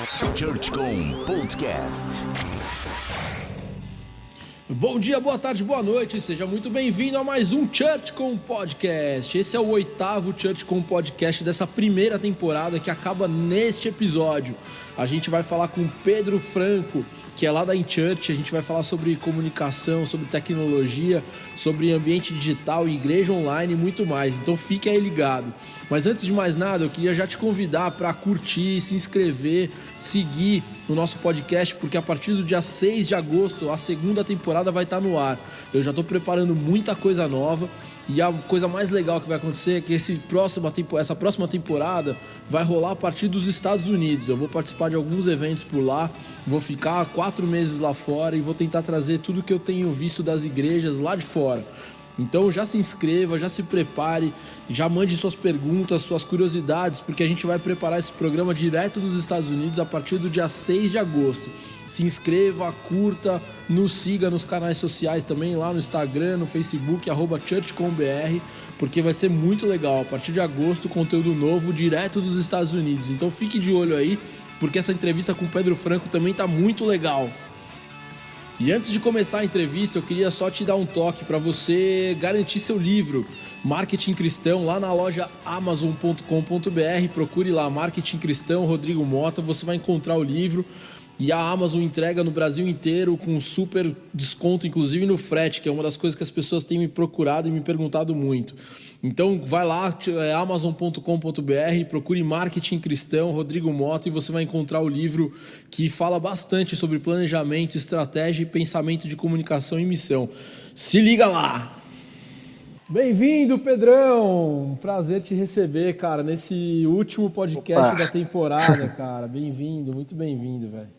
ChurchCom Podcast. Bom dia, boa tarde, boa noite, seja muito bem-vindo a mais um ChurchCom Podcast. Esse é o 8º ChurchCom Podcast dessa primeira temporada que acaba neste episódio. A gente vai falar com Pedro Franco, que é lá da InChurch. A gente vai falar sobre comunicação, sobre tecnologia, sobre ambiente digital, igreja online e muito mais. Então fique aí ligado. Mas antes de mais nada, eu queria já te convidar para curtir, se inscrever, seguir no nosso podcast, porque a partir do dia 6 de agosto a segunda temporada vai estar no ar. Eu já estou preparando muita coisa nova e a coisa mais legal que vai acontecer é que essa próxima temporada vai rolar a partir dos Estados Unidos. Eu vou participar de alguns eventos por lá, vou ficar 4 meses lá fora e vou tentar trazer tudo que eu tenho visto das igrejas lá de fora. Então já se inscreva, já se prepare, já mande suas perguntas, suas curiosidades, porque a gente vai preparar esse programa direto dos Estados Unidos a partir do dia 6 de agosto. Se inscreva, curta, nos siga nos canais sociais também, lá no Instagram, no Facebook, @ChurchComBR, porque vai ser muito legal. A partir de agosto, conteúdo novo direto dos Estados Unidos. Então fique de olho aí, porque essa entrevista com o Pedro Franco também tá muito legal. E antes de começar a entrevista, eu queria só te dar um toque para você garantir seu livro, Marketing Cristão, lá na loja Amazon.com.br. Procure lá, Marketing Cristão, Rodrigo Mota, você vai encontrar o livro. E a Amazon entrega no Brasil inteiro com super desconto, inclusive no frete, que é uma das coisas que as pessoas têm me procurado e me perguntado muito. Então vai lá, amazon.com.br, procure Marketing Cristão, Rodrigo Mota, e você vai encontrar o livro que fala bastante sobre planejamento, estratégia e pensamento de comunicação e missão. Se liga lá! Bem-vindo, Pedrão! Prazer te receber, cara, nesse último podcast da temporada, cara. Bem-vindo, muito bem-vindo, velho.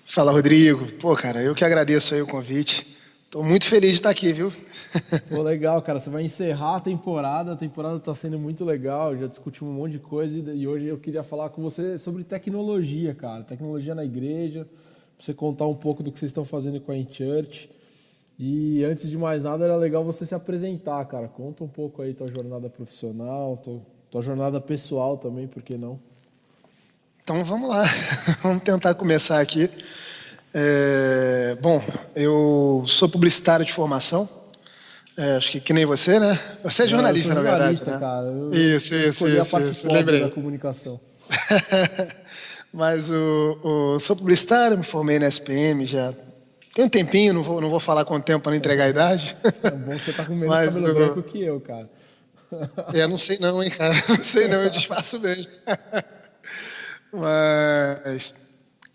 Fala, Rodrigo. Pô, cara, eu que agradeço aí o convite. Tô muito feliz de estar aqui, viu? Pô, legal, cara. Você vai encerrar a temporada tá sendo muito legal, já discutimos um monte de coisa e hoje eu queria falar com você sobre tecnologia, cara. Tecnologia na igreja, pra você contar um pouco do que vocês estão fazendo com a InChurch. E antes de mais nada, era legal você se apresentar, cara. Conta um pouco aí tua jornada profissional, tua jornada pessoal também, por que não? Então vamos lá, vamos tentar começar aqui. Bom, eu sou publicitário de formação, acho que nem você, né? Você é jornalista, na verdade, né? Cara. Isso, a parte lembrei. Da comunicação. Mas sou publicitário, me formei na SPM já tem um tempinho, não vou falar quanto tempo para não entregar a idade. É bom que você tá com menos cabelo branco que eu, cara. Não sei não, hein, cara. Não sei não, eu disfarço mesmo. Mas,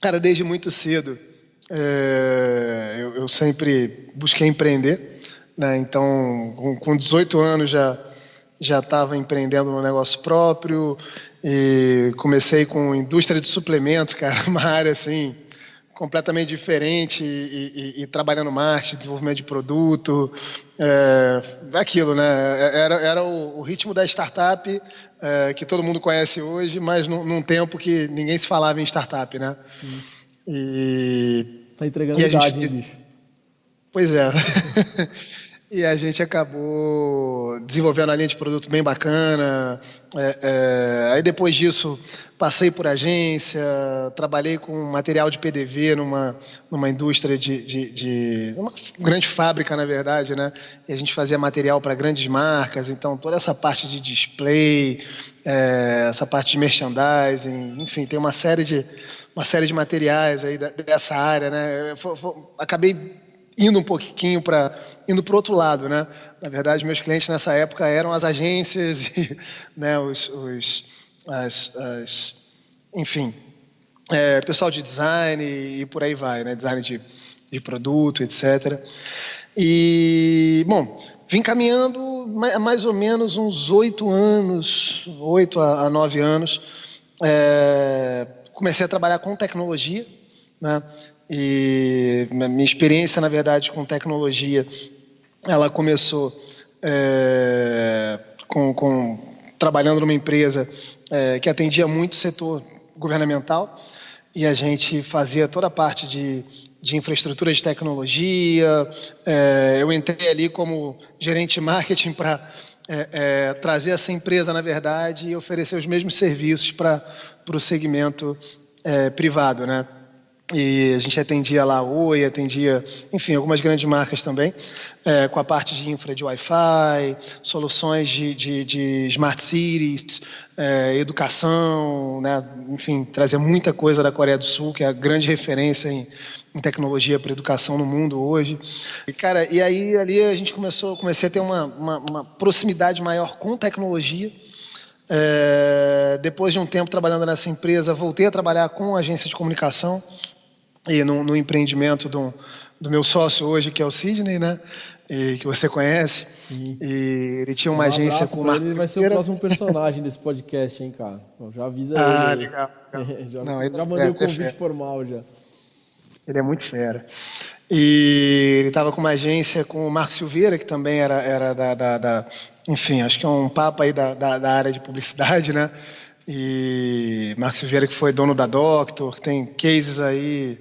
cara, desde muito cedo eu sempre busquei empreender, né? Então, com 18 anos já estava empreendendo no negócio próprio e comecei com indústria de suplemento, cara, uma área assim completamente diferente e trabalhando marketing, desenvolvimento de produto, aquilo, né? Era o ritmo da startup que todo mundo conhece hoje, mas num tempo que ninguém se falava em startup, né? Sim. Tá entregando idade, hein, bicho? Pois é. E a gente acabou desenvolvendo uma linha de produto bem bacana. Aí depois disso passei por agência, trabalhei com material de PDV numa indústria uma grande fábrica, na verdade, né? E a gente fazia material para grandes marcas, então toda essa parte de display, essa parte de merchandising, enfim, tem uma série de materiais aí dessa área, né? Acabei indo um pouquinho indo para o outro lado, né? Na verdade, meus clientes nessa época eram as agências e, né, enfim, pessoal de design e por aí vai, né? Design de produto, etc. E, bom, vim caminhando mais ou menos uns 8 a 9 anos. Comecei a trabalhar com tecnologia, né? E minha experiência, na verdade, com tecnologia, ela começou trabalhando numa empresa que atendia muito o setor governamental e a gente fazia toda a parte de infraestrutura de tecnologia. Eu entrei ali como gerente de marketing para trazer essa empresa, na verdade, e oferecer os mesmos serviços para o segmento privado, né? E a gente atendia lá a Oi, atendia, enfim, algumas grandes marcas também, com a parte de infra de Wi-Fi, soluções de smart cities, educação, né? Enfim, trazer muita coisa da Coreia do Sul, que é a grande referência em tecnologia para educação no mundo hoje. E, cara, e aí ali a gente comecei a ter uma proximidade maior com tecnologia. Depois de um tempo trabalhando nessa empresa, voltei a trabalhar com agência de comunicação e no empreendimento do meu sócio hoje, que é o Sidney, né? E que você conhece. Sim. E ele tinha uma agência com o Marcos. Ele vai ser o próximo personagem desse podcast, hein, cara? Já avisa ele. Ah, legal. Já mandei o convite formal já. Ele é muito fera. E ele estava com uma agência com o Marco Silveira, que também era enfim, acho que é um papo aí da área de publicidade, né? E Marco Silveira, que foi dono da Doctor, que tem cases aí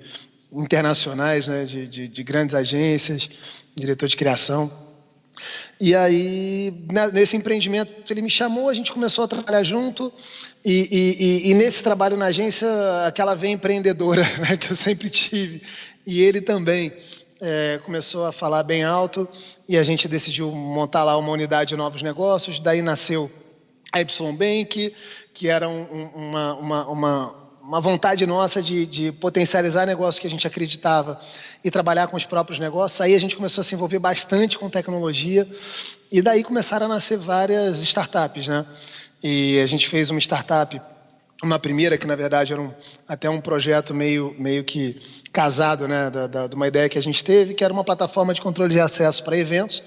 internacionais, né? De grandes agências, diretor de criação. E aí, nesse empreendimento, ele me chamou, a gente começou a trabalhar junto, e nesse trabalho na agência, aquela veia empreendedora, né, que eu sempre tive, e ele também começou a falar bem alto, e a gente decidiu montar lá uma unidade de novos negócios. Daí nasceu a Y Bank, que era uma vontade nossa de potencializar negócios que a gente acreditava e trabalhar com os próprios negócios. Aí a gente começou a se envolver bastante com tecnologia, e daí começaram a nascer várias startups, né? E a gente fez uma startup, uma primeira que na verdade era até um projeto meio que casado, né, de uma ideia que a gente teve, que era uma plataforma de controle de acesso para eventos.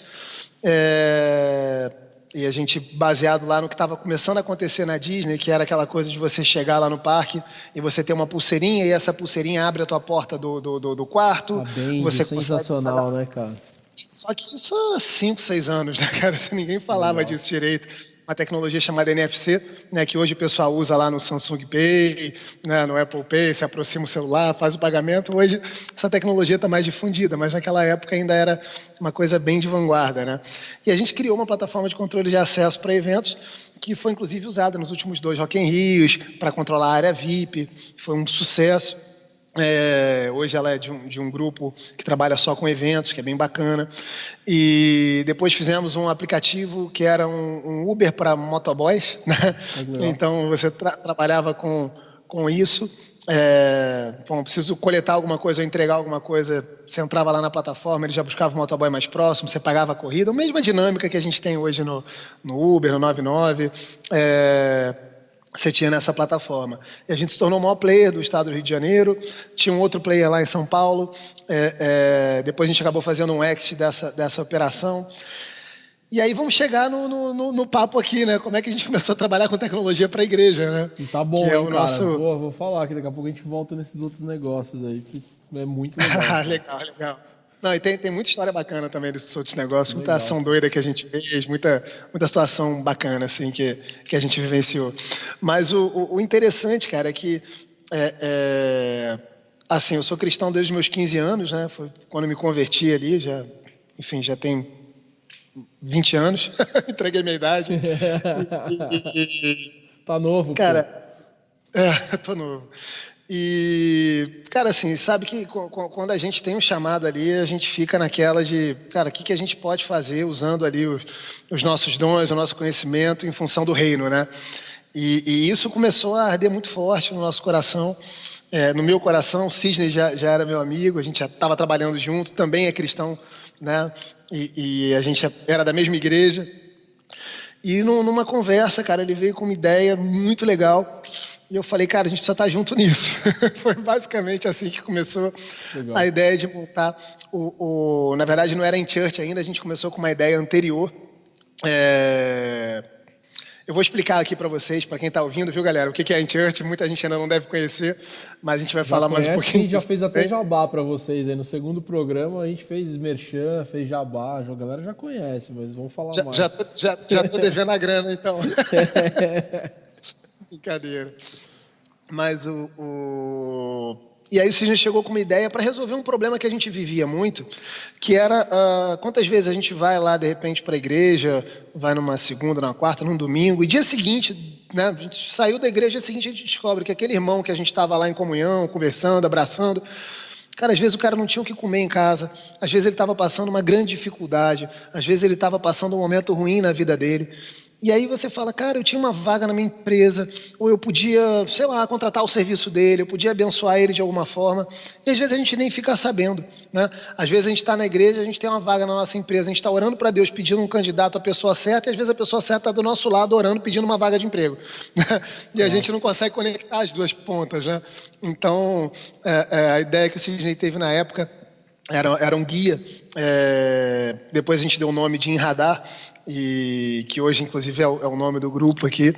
E a gente, baseado lá no que estava começando a acontecer na Disney, que era aquela coisa de você chegar lá no parque e você ter uma pulseirinha, e essa pulseirinha abre a tua porta do quarto. Você sensacional, né, cara? Só que isso há 5, 6 anos, né, cara? Ninguém falava disso direito. Uma tecnologia chamada NFC, né, que hoje o pessoal usa lá no Samsung Pay, né, no Apple Pay, se aproxima o celular, faz o pagamento. Hoje essa tecnologia está mais difundida, mas naquela época ainda era uma coisa bem de vanguarda, né? E a gente criou uma plataforma de controle de acesso para eventos, que foi inclusive usada nos últimos 2 Rock in Rios, para controlar a área VIP, foi um sucesso. Hoje ela é de um grupo que trabalha só com eventos, que é bem bacana. E depois fizemos um aplicativo que era um Uber para motoboys, né? Então você trabalhava com isso. Preciso coletar alguma coisa ou entregar alguma coisa, você entrava lá na plataforma, ele já buscava o motoboy mais próximo, você pagava a corrida, a mesma dinâmica que a gente tem hoje no Uber, no 99. Você tinha nessa plataforma. E a gente se tornou o maior player do estado do Rio de Janeiro. Tinha um outro player lá em São Paulo. Depois a gente acabou fazendo um exit dessa operação. E aí vamos chegar no papo aqui, né? Como é que a gente começou a trabalhar com tecnologia para a igreja, né? E tá bom, hein, cara? Vou falar que daqui a pouco a gente volta nesses outros negócios aí, que é muito legal. Legal. Não, e tem muita história bacana também desses outros negócios, muita ação doida que a gente fez, muita situação bacana, assim, que a gente vivenciou. Mas o interessante, cara, é que, assim, eu sou cristão desde os meus 15 anos, né? Foi quando eu me converti ali, já tem 20 anos, entreguei minha idade. Tá novo, cara. Tô novo. E, cara, assim, sabe que quando a gente tem um chamado ali, a gente fica naquela de, cara, o que a gente pode fazer usando ali os nossos dons, o nosso conhecimento em função do reino, né? E isso começou a arder muito forte no nosso coração. No meu coração, o Sidney já era meu amigo, a gente já estava trabalhando junto, também é cristão, né? E a gente era da mesma igreja. E numa conversa, cara, ele veio com uma ideia muito legal. E eu falei, cara, a gente precisa estar junto nisso. Foi basicamente assim que começou a ideia de montar na verdade, não era em church ainda, a gente começou com uma ideia anterior. Eu vou explicar aqui para vocês, para quem está ouvindo, viu, galera, o que é em church. Muita gente ainda não deve conhecer, mas a gente vai falar mais um pouquinho. A gente já fez até jabá para vocês aí. No segundo programa a gente fez merchan, fez jabá. A galera já conhece, mas vamos falar mais. Já tô devendo a grana, então. Brincadeira. Mas E aí o Cisne chegou com uma ideia para resolver um problema que a gente vivia muito, que era quantas vezes a gente vai lá, de repente, para a igreja, vai numa segunda, numa quarta, num domingo, e dia seguinte, né, a gente saiu da igreja, dia seguinte a gente descobre que aquele irmão que a gente estava lá em comunhão, conversando, abraçando, cara, às vezes o cara não tinha o que comer em casa, às vezes ele estava passando uma grande dificuldade, às vezes ele estava passando um momento ruim na vida dele. E aí você fala, cara, eu tinha uma vaga na minha empresa, ou eu podia, sei lá, contratar o serviço dele, eu podia abençoar ele de alguma forma. E às vezes a gente nem fica sabendo, né? Às vezes a gente está na igreja, a gente tem uma vaga na nossa empresa, a gente está orando para Deus, pedindo um candidato à pessoa certa, e às vezes a pessoa certa está do nosso lado orando, pedindo uma vaga de emprego. E a gente não consegue conectar as duas pontas, né? Então, a ideia que o Cisne teve na época era um guia, depois a gente deu o nome de Enradar, e que hoje inclusive é o nome do grupo aqui.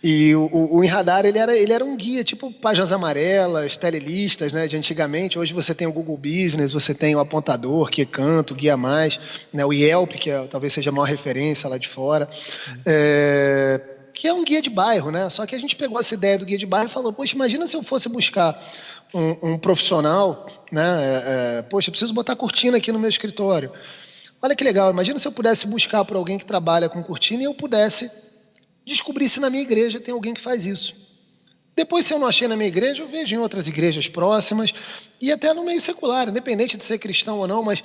E o Enradar ele era um guia, tipo páginas amarelas, telelistas, né, de antigamente. Hoje você tem o Google Business, você tem o Apontador, que Canto, Guia Mais, né, o Yelp, que talvez seja a maior referência lá de fora, que é um guia de bairro, né? Só que a gente pegou essa ideia do guia de bairro e falou, poxa, imagina se eu fosse buscar um profissional, né? Poxa, eu preciso botar cortina aqui no meu escritório. Olha que legal, imagina se eu pudesse buscar por alguém que trabalha com cortina e eu pudesse descobrir se na minha igreja tem alguém que faz isso. Depois, se eu não achei na minha igreja, eu vejo em outras igrejas próximas e até no meio secular, independente de ser cristão ou não, mas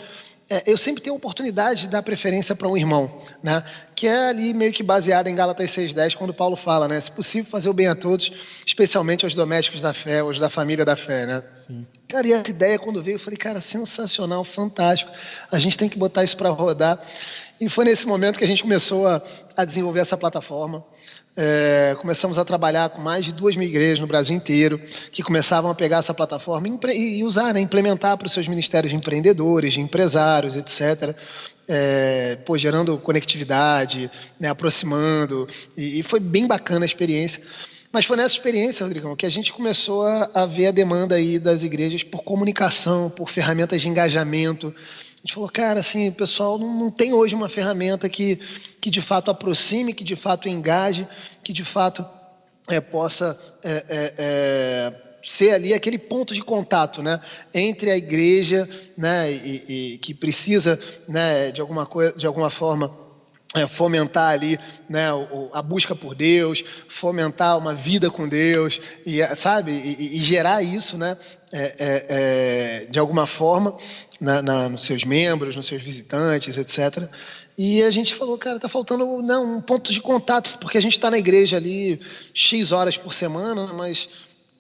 eu sempre tenho a oportunidade de dar preferência para um irmão, né? Que é ali meio que baseado em Gálatas 6,10, quando Paulo fala, né? Se possível, fazer o bem a todos, especialmente aos domésticos da fé, aos da família da fé, né? Sim. Cara, e essa ideia, quando veio, eu falei, cara, sensacional, fantástico, a gente tem que botar isso para rodar. E foi nesse momento que a gente começou a desenvolver essa plataforma. Começamos a trabalhar com mais de 2.000 igrejas no Brasil inteiro, que começavam a pegar essa plataforma e usar, né, implementar para os seus ministérios de empreendedores, de empresários, etc., gerando conectividade, né, aproximando, e foi bem bacana a experiência. Mas foi nessa experiência, Rodrigão, que a gente começou a ver a demanda aí das igrejas por comunicação, por ferramentas de engajamento. A gente falou, cara, assim, o pessoal não tem hoje uma ferramenta que de fato aproxime, que de fato engaje, que de fato possa ser ali aquele ponto de contato, né, entre a igreja, né, e que precisa, né, de alguma forma fomentar ali, né, a busca por Deus, fomentar uma vida com Deus, sabe, e gerar isso, né, de alguma forma, nos seus membros, nos seus visitantes, etc. E a gente falou, cara, tá faltando um ponto de contato, porque a gente está na igreja ali X horas por semana, mas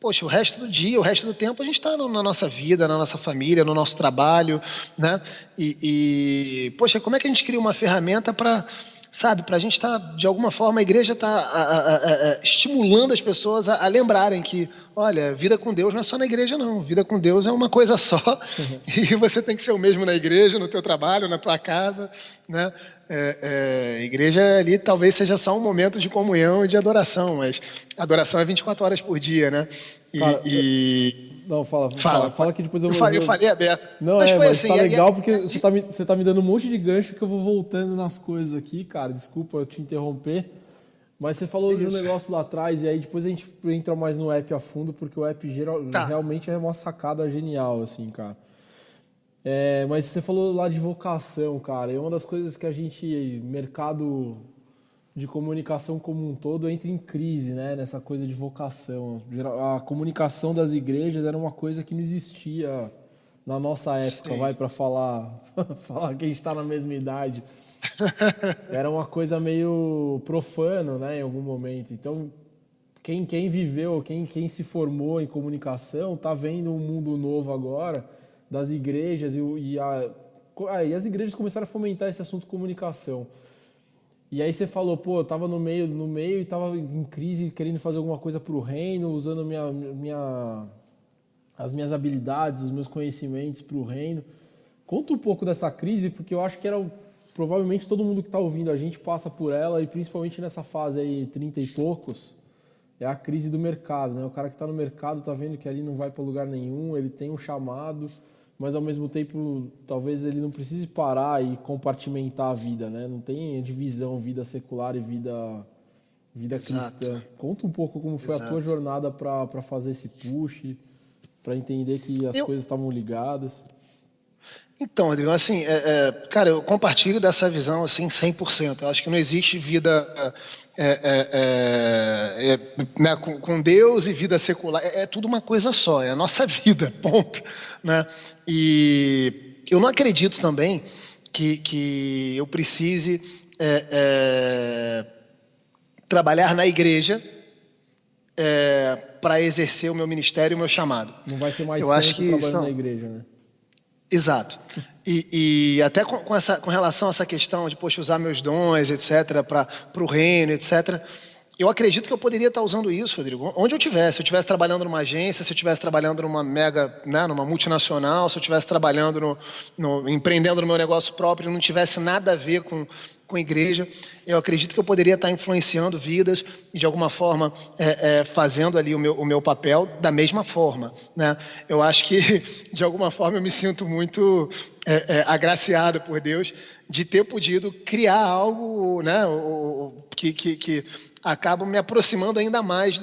poxa, o resto do dia, o resto do tempo a gente está na nossa vida, na nossa família, no nosso trabalho, né? Poxa, como é que a gente cria uma ferramenta para, sabe, para a gente estar, de alguma forma, a igreja está estimulando as pessoas a lembrarem que, olha, vida com Deus não é só na igreja, não. Vida com Deus é uma coisa só. E você tem que ser o mesmo na igreja, no teu trabalho, na tua casa, né? A igreja ali talvez seja só um momento de comunhão e de adoração, mas adoração é 24 horas por dia, né? Cara, não, fala que depois eu vou... Eu falei aberto. Não, mas foi mas assim, tá legal porque você tá me dando um monte de gancho que eu vou voltando nas coisas aqui, cara. Desculpa eu te interromper, mas você falou de um negócio lá atrás e aí depois a gente entra mais no app a fundo, porque o app realmente é uma sacada genial, assim, cara. Mas você falou lá de vocação, cara, e uma das coisas que a gente, mercado de comunicação como um todo, entra em crise, né, nessa coisa de vocação. A comunicação das igrejas era uma coisa que não existia na nossa época, para falar que a gente está na mesma idade. Era uma coisa meio profano, né, em algum momento. Então, quem viveu, quem se formou em comunicação, tá vendo um mundo novo agora das igrejas e as igrejas começaram a fomentar esse assunto de comunicação. E aí você falou, pô, eu tava no meio e tava em crise, querendo fazer alguma coisa pro reino, usando as minhas habilidades, os meus conhecimentos pro reino. Conta um pouco dessa crise, porque eu acho que provavelmente todo mundo que tá ouvindo a gente passa por ela, e principalmente nessa fase aí, 30 e poucos, é a crise do mercado, né? O cara que tá no mercado tá vendo que ali não vai para lugar nenhum, ele tem um chamado, mas ao mesmo tempo talvez ele não precise parar e compartimentar a vida, né? Não tem divisão, vida secular e vida cristã. Conta um pouco como foi a tua jornada para fazer esse push. para entender que as coisas estavam ligadas? Então, Rodrigo, assim, cara, eu compartilho dessa visão, assim, 100%. Eu acho que não existe vida né, com Deus e vida secular. É tudo uma coisa só, é a nossa vida, ponto. Né? E eu não acredito também que eu precise trabalhar na igreja para exercer o meu ministério e o meu chamado. Não vai ser mais eu santo trabalhando na igreja, né? Exato. E até com relação a essa questão de, poxa, usar meus dons, etc., para o reino, etc., eu acredito que eu poderia estar usando isso, Rodrigo, onde eu estivesse. Se eu estivesse trabalhando numa agência, se eu estivesse trabalhando numa numa multinacional, se eu estivesse trabalhando empreendendo no meu negócio próprio, não tivesse nada a ver com igreja, eu acredito que eu poderia estar influenciando vidas e, de alguma forma, fazendo ali o meu papel da mesma forma. Né? Eu acho que, de alguma forma, eu me sinto muito agraciado por Deus de ter podido criar algo, né, que acaba me aproximando ainda mais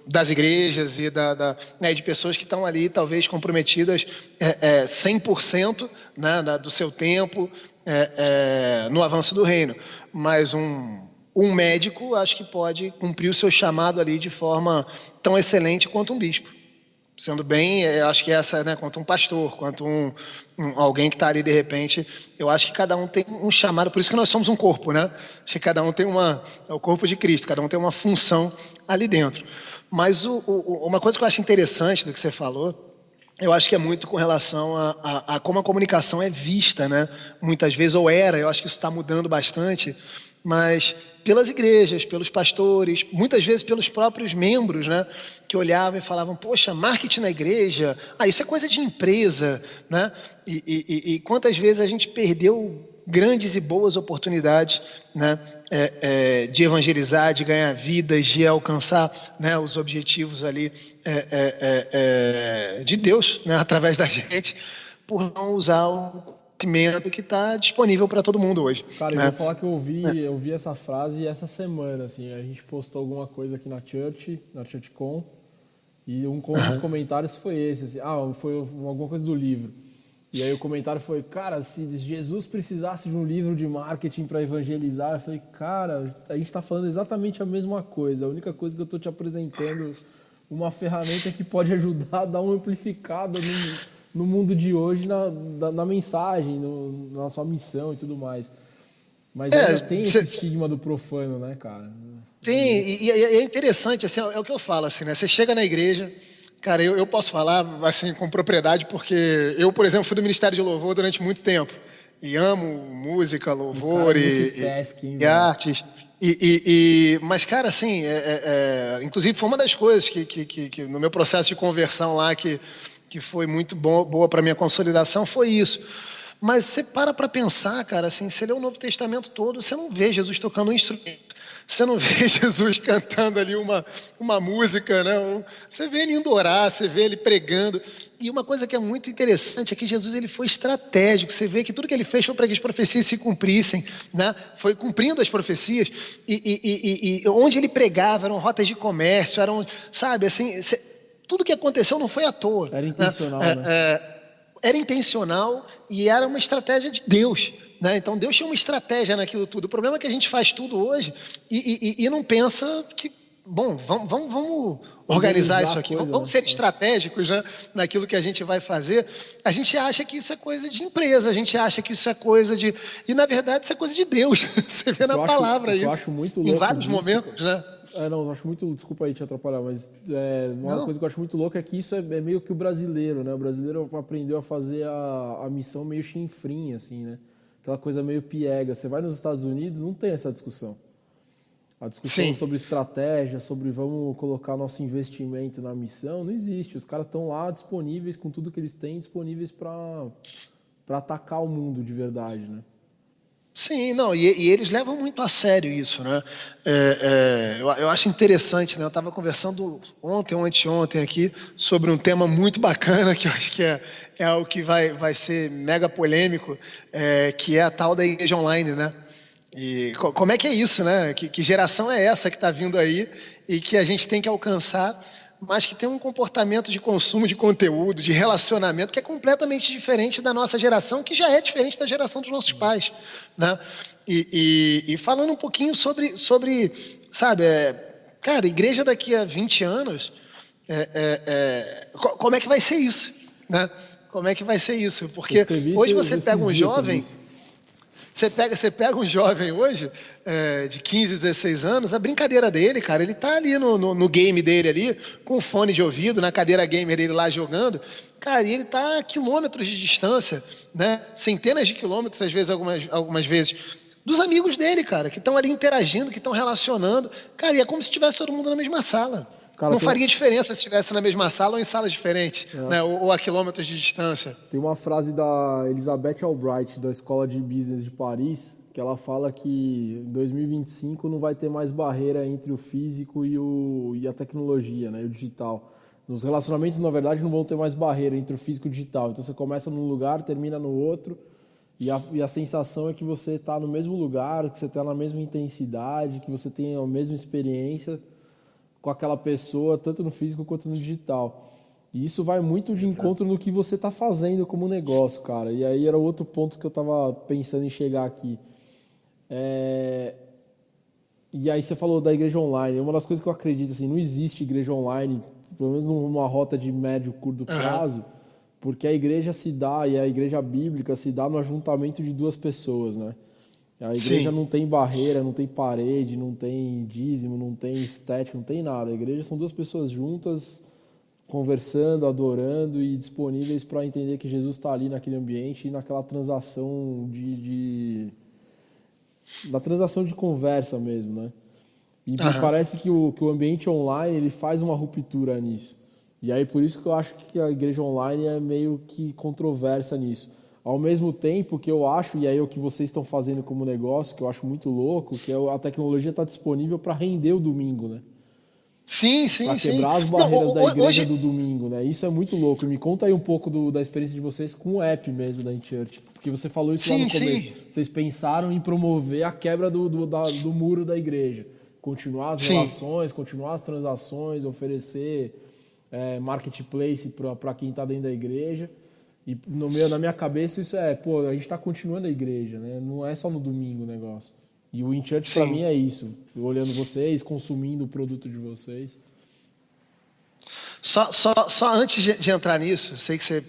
das igrejas e né, de pessoas que estão ali, talvez, comprometidas 100%, né, do seu tempo, no avanço do reino. Mas um médico, acho que pode cumprir o seu chamado ali de forma tão excelente quanto um bispo. Sendo bem, eu acho que né, quanto um pastor, quanto alguém que está ali de repente, eu acho que cada um tem um chamado, por isso que nós somos um corpo, né? Acho que cada um tem é o corpo de Cristo, cada um tem uma função ali dentro. Mas uma coisa que eu acho interessante do que você falou, eu acho que é muito com relação a como a comunicação é vista, né? Muitas vezes, ou era, eu acho que isso está mudando bastante, mas pelas igrejas, pelos pastores, muitas vezes pelos próprios membros, né, que olhavam e falavam, poxa, marketing na igreja, isso é coisa de empresa, né? E quantas vezes a gente perdeu grandes e boas oportunidades, né, de evangelizar, de ganhar vidas, de alcançar, né, os objetivos ali de Deus, né, através da gente, por não usar o que está disponível para todo mundo hoje. Cara, né? Eu vou falar que eu ouvi essa frase essa semana, assim, a gente postou alguma coisa aqui na ChurchCon, e um dos comentários foi esse, assim, foi alguma coisa do livro. E aí o comentário foi, cara, se Jesus precisasse de um livro de marketing para evangelizar, eu falei, cara, a gente está falando exatamente a mesma coisa, a única coisa que eu estou te apresentando, uma ferramenta que pode ajudar a dar uma amplificada no mundo de hoje, na mensagem, na sua missão e tudo mais. Mas ainda tem esse estigma do profano, né, cara? Tem, e é interessante, assim, é o que eu falo, assim, né? Você chega na igreja, cara, eu posso falar, assim, com propriedade, porque eu, por exemplo, fui do Ministério de Louvor durante muito tempo, e amo música, louvor e artes. Mas, cara, assim, inclusive foi uma das coisas que no meu processo de conversão lá, que foi muito boa para minha consolidação, foi isso. Mas você para pensar, cara, assim, você lê o Novo Testamento todo, você não vê Jesus tocando um instrumento, você não vê Jesus cantando ali uma música, né? Você vê ele indo orar, você vê ele pregando. E uma coisa que é muito interessante é que Jesus ele foi estratégico. Você vê que tudo que ele fez foi para que as profecias se cumprissem, né? Foi cumprindo as profecias. E onde ele pregava eram rotas de comércio, sabe, assim, tudo que aconteceu não foi à toa. Era intencional, né? Era intencional e era uma estratégia de Deus. Né? Então Deus tinha uma estratégia naquilo tudo. O problema é que a gente faz tudo hoje e não pensa que, bom, vamos organizar isso aqui, vamos ser estratégicos, né, naquilo que a gente vai fazer. A gente acha que isso é coisa de empresa, a gente acha que isso é coisa de... E na verdade isso é coisa de Deus. Você vê na palavra isso. Eu acho muito louco em vários momentos, né? Não, eu acho muito... Desculpa aí te atrapalhar, mas uma coisa que eu acho muito louca é que isso é meio que o brasileiro, né? O brasileiro aprendeu a fazer a missão meio chinfrinha, assim, né? Aquela coisa meio piega. Você vai nos Estados Unidos, não tem essa discussão. A discussão sobre estratégia, sobre vamos colocar nosso investimento na missão, não existe. Os caras estão lá disponíveis, com tudo que eles têm, disponíveis para atacar o mundo de verdade, né? Sim, não, e eles levam muito a sério isso, né? Eu acho interessante, né? Eu estava conversando ontem ou anteontem aqui sobre um tema muito bacana, que eu acho que é algo que vai ser mega polêmico, que é a tal da igreja online, né? E como é que é isso, né? Que geração é essa que está vindo aí e que a gente tem que alcançar mas que tem um comportamento de consumo de conteúdo, de relacionamento, que é completamente diferente da nossa geração, que já é diferente da geração dos nossos pais, né? E falando um pouquinho sobre sabe, cara, igreja daqui a 20 anos, como é que vai ser isso, né? Como é que vai ser isso? Porque hoje você pega um jovem... Você pega um jovem hoje, de 15, 16 anos, a brincadeira dele, cara, ele tá ali no game dele ali, com o fone de ouvido, na cadeira gamer dele lá jogando, cara, e ele tá a quilômetros de distância, né? Centenas de quilômetros, às vezes, algumas vezes, dos amigos dele, cara, que estão ali interagindo, que estão relacionando. Cara, e é como se estivesse todo mundo na mesma sala. Cara, não faria diferença se estivesse na mesma sala ou em salas diferentes, né? Ou a quilômetros de distância. Tem uma frase da Elizabeth Albright, da Escola de Business de Paris, que ela fala que em 2025 não vai ter mais barreira entre o físico e a tecnologia, né? E o digital. Nos relacionamentos, na verdade, não vão ter mais barreira entre o físico e o digital. Então você começa num lugar, termina no outro, e a sensação é que você está no mesmo lugar, que você está na mesma intensidade, que você tem a mesma experiência com aquela pessoa, tanto no físico quanto no digital. E isso vai muito de encontro no que você está fazendo como negócio, cara. E aí era outro ponto que eu estava pensando em chegar aqui. E aí você falou da igreja online. Uma das coisas que eu acredito, assim, não existe igreja online, pelo menos numa rota de médio, curto prazo, porque a igreja se dá, e a igreja bíblica se dá no ajuntamento de duas pessoas, né? A igreja não tem barreira, não tem parede, não tem dízimo, não tem estética, não tem nada. A igreja são duas pessoas juntas, conversando, adorando e disponíveis para entender que Jesus está ali naquele ambiente e naquela transação da transação de conversa mesmo, né? E me parece que o ambiente online ele faz uma ruptura nisso. E aí por isso que eu acho que a igreja online é meio que controversa nisso. Ao mesmo tempo que eu acho, e aí é o que vocês estão fazendo como negócio, que eu acho muito louco, que a tecnologia está disponível para render o domingo, né? Sim. Para quebrar as barreiras da igreja do domingo, né? Isso é muito louco. Me conta aí um pouco da experiência de vocês com o app mesmo da InChurch. Porque você falou isso lá no começo. Vocês pensaram em promover a quebra do muro da igreja. Continuar as relações, continuar as transações, oferecer marketplace para quem está dentro da igreja. E na minha cabeça isso a gente está continuando a igreja, né? Não é só no domingo o negócio. E o InChurch para mim é isso, olhando vocês, consumindo o produto de vocês. Só antes de entrar nisso, sei que você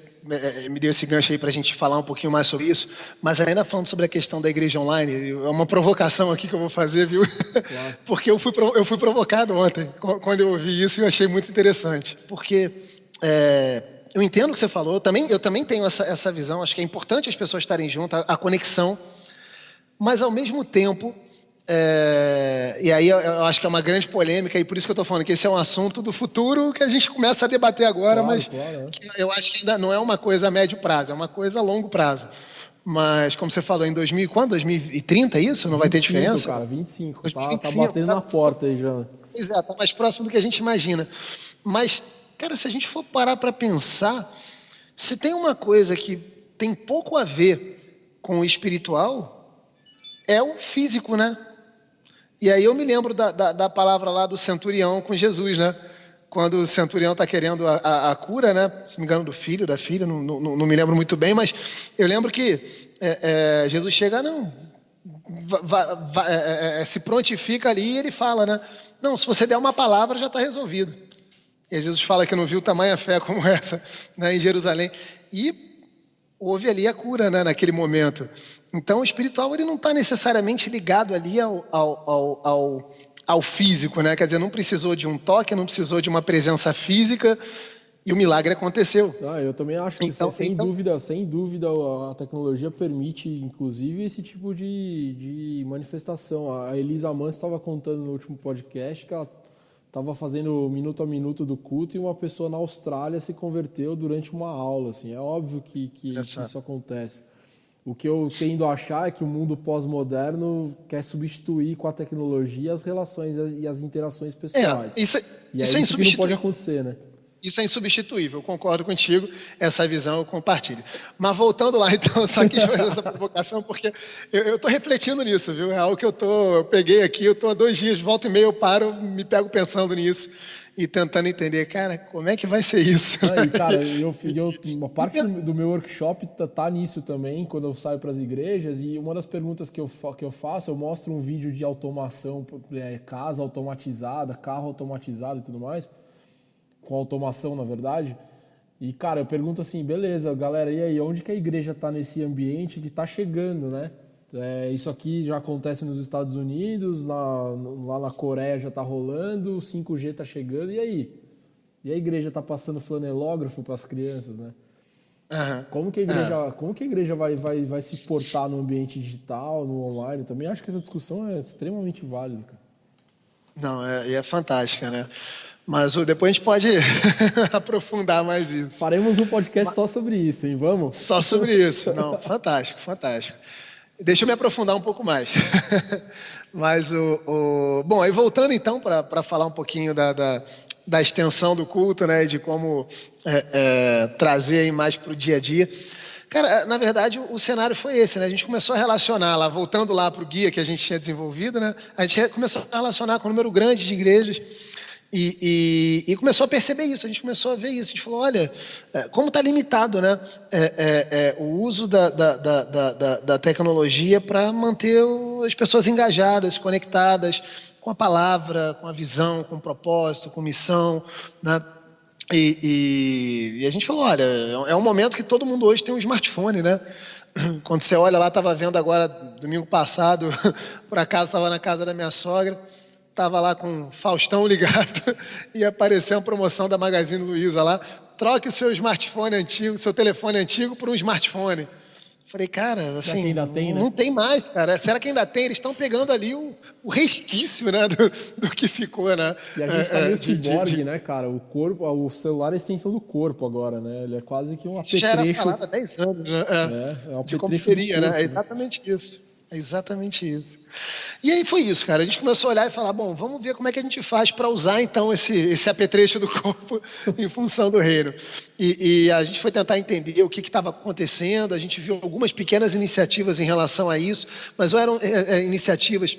me deu esse gancho aí para a gente falar um pouquinho mais sobre isso, mas ainda falando sobre a questão da igreja online, é uma provocação aqui que eu vou fazer, viu? Claro. Porque eu fui provocado ontem, quando eu ouvi isso, e eu achei muito interessante. Porque... eu entendo o que você falou, eu também tenho essa visão, acho que é importante as pessoas estarem juntas, a conexão, mas ao mesmo tempo, e aí eu acho que é uma grande polêmica, e por isso que eu estou falando que esse é um assunto do futuro que a gente começa a debater agora, mas eu acho que ainda não é uma coisa a médio prazo, é uma coisa a longo prazo. Mas, como você falou, em 2030 isso? Não 25, vai ter diferença? Cara, 25, 2025, tá batendo na porta aí já. Pois é, tá mais próximo do que a gente imagina. Mas... Cara, se a gente for parar para pensar, se tem uma coisa que tem pouco a ver com o espiritual, é o físico, né? E aí eu me lembro da palavra lá do centurião com Jesus, né? Quando o centurião está querendo a cura, né? Se não me engano, do filho, da filha, não me lembro muito bem, mas eu lembro que Jesus chega, se prontifica ali e ele fala, né? Não, se você der uma palavra já está resolvido. E Jesus fala que não viu tamanha fé como essa, né, em Jerusalém. E houve ali a cura, né, naquele momento. Então, o espiritual ele não está necessariamente ligado ali ao físico, né? Quer dizer, não precisou de um toque, não precisou de uma presença física e o milagre aconteceu. Eu também acho que sem dúvida a tecnologia permite, inclusive, esse tipo de manifestação. A Elisa Mans estava contando no último podcast que ela estava fazendo minuto a minuto do culto e uma pessoa na Austrália se converteu durante uma aula. Assim. É óbvio que isso acontece. O que eu tendo a achar é que o mundo pós-moderno quer substituir com a tecnologia as relações e as interações pessoais. Isso que não pode acontecer, né? Isso é insubstituível, eu concordo contigo, essa visão eu compartilho. Mas voltando lá, então, só quis fazer essa provocação, porque eu estou refletindo nisso, viu? É algo que eu peguei aqui, eu estou há 2 dias, volta e meia, eu paro, me pego pensando nisso. e tentando entender, cara, como é que vai ser isso? E, cara, uma parte do meu workshop tá nisso também, quando eu saio para as igrejas, e uma das perguntas que eu faço, eu mostro um vídeo de automação, casa automatizada, carro automatizado e tudo mais, com automação, na verdade. E, cara, eu pergunto assim, beleza, galera, e aí, onde que a igreja tá nesse ambiente que tá chegando, né? Isso aqui já acontece nos Estados Unidos, lá na Coreia já tá rolando, o 5G tá chegando, e aí? E a igreja tá passando flanelógrafo para as crianças, né? Uhum. Como que a igreja vai se portar no ambiente digital, no online? Também acho que essa discussão é extremamente válida, cara. Não, é fantástica, né? Mas depois a gente pode aprofundar mais isso. Faremos um podcast só sobre isso, hein? Vamos? Só sobre isso. Não, fantástico, fantástico. Deixa eu me aprofundar um pouco mais. Mas bom, aí voltando então para falar um pouquinho da extensão do culto, né? De como trazer aí mais para o dia a dia. Cara, na verdade, o cenário foi esse, né? A gente começou a relacionar lá, voltando lá para o guia que a gente tinha desenvolvido, né? A gente começou a relacionar com um número grande de igrejas e começou a perceber isso, a gente começou a ver isso. A gente falou, olha, como está limitado, né? O uso da tecnologia para manter as pessoas engajadas, conectadas com a palavra, com a visão, com o propósito, com missão, né? E a gente falou, olha, é um momento que todo mundo hoje tem um smartphone, né? Quando você olha lá, estava vendo agora, domingo passado, por acaso estava na casa da minha sogra, estava lá com o Faustão ligado e apareceu uma promoção da Magazine Luiza lá, troque o seu smartphone antigo, seu telefone antigo por um smartphone. Falei, cara, assim, ainda tem, né? Não tem mais, cara. Será que ainda tem? Eles estão pegando ali o resquício, né, do que ficou, né? E a gente tá meio ciborgue, né, cara? O celular é a extensão do corpo agora, né? Ele é quase que um apetrecho. Isso já era falado há 10 anos, né? De como seria, né? É exatamente isso. É exatamente isso. E aí foi isso, cara. A gente começou a olhar e falar, bom, vamos ver como é que a gente faz para usar, então, esse apetrecho do corpo em função do reino. E a gente foi tentar entender o que estava acontecendo. A gente viu algumas pequenas iniciativas em relação a isso, mas ou eram iniciativas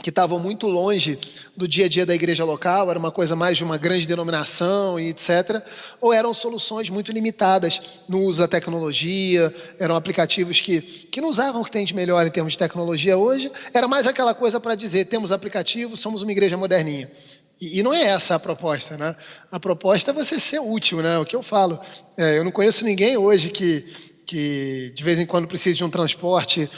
que estavam muito longe do dia a dia da igreja local, era uma coisa mais de uma grande denominação e etc., ou eram soluções muito limitadas no uso da tecnologia, eram aplicativos que não usavam o que tem de melhor em termos de tecnologia hoje, era mais aquela coisa para dizer, temos aplicativos, somos uma igreja moderninha. E não é essa a proposta, né? A proposta é você ser útil, né? O que eu falo, eu não conheço ninguém hoje que de vez em quando precisa de um transporte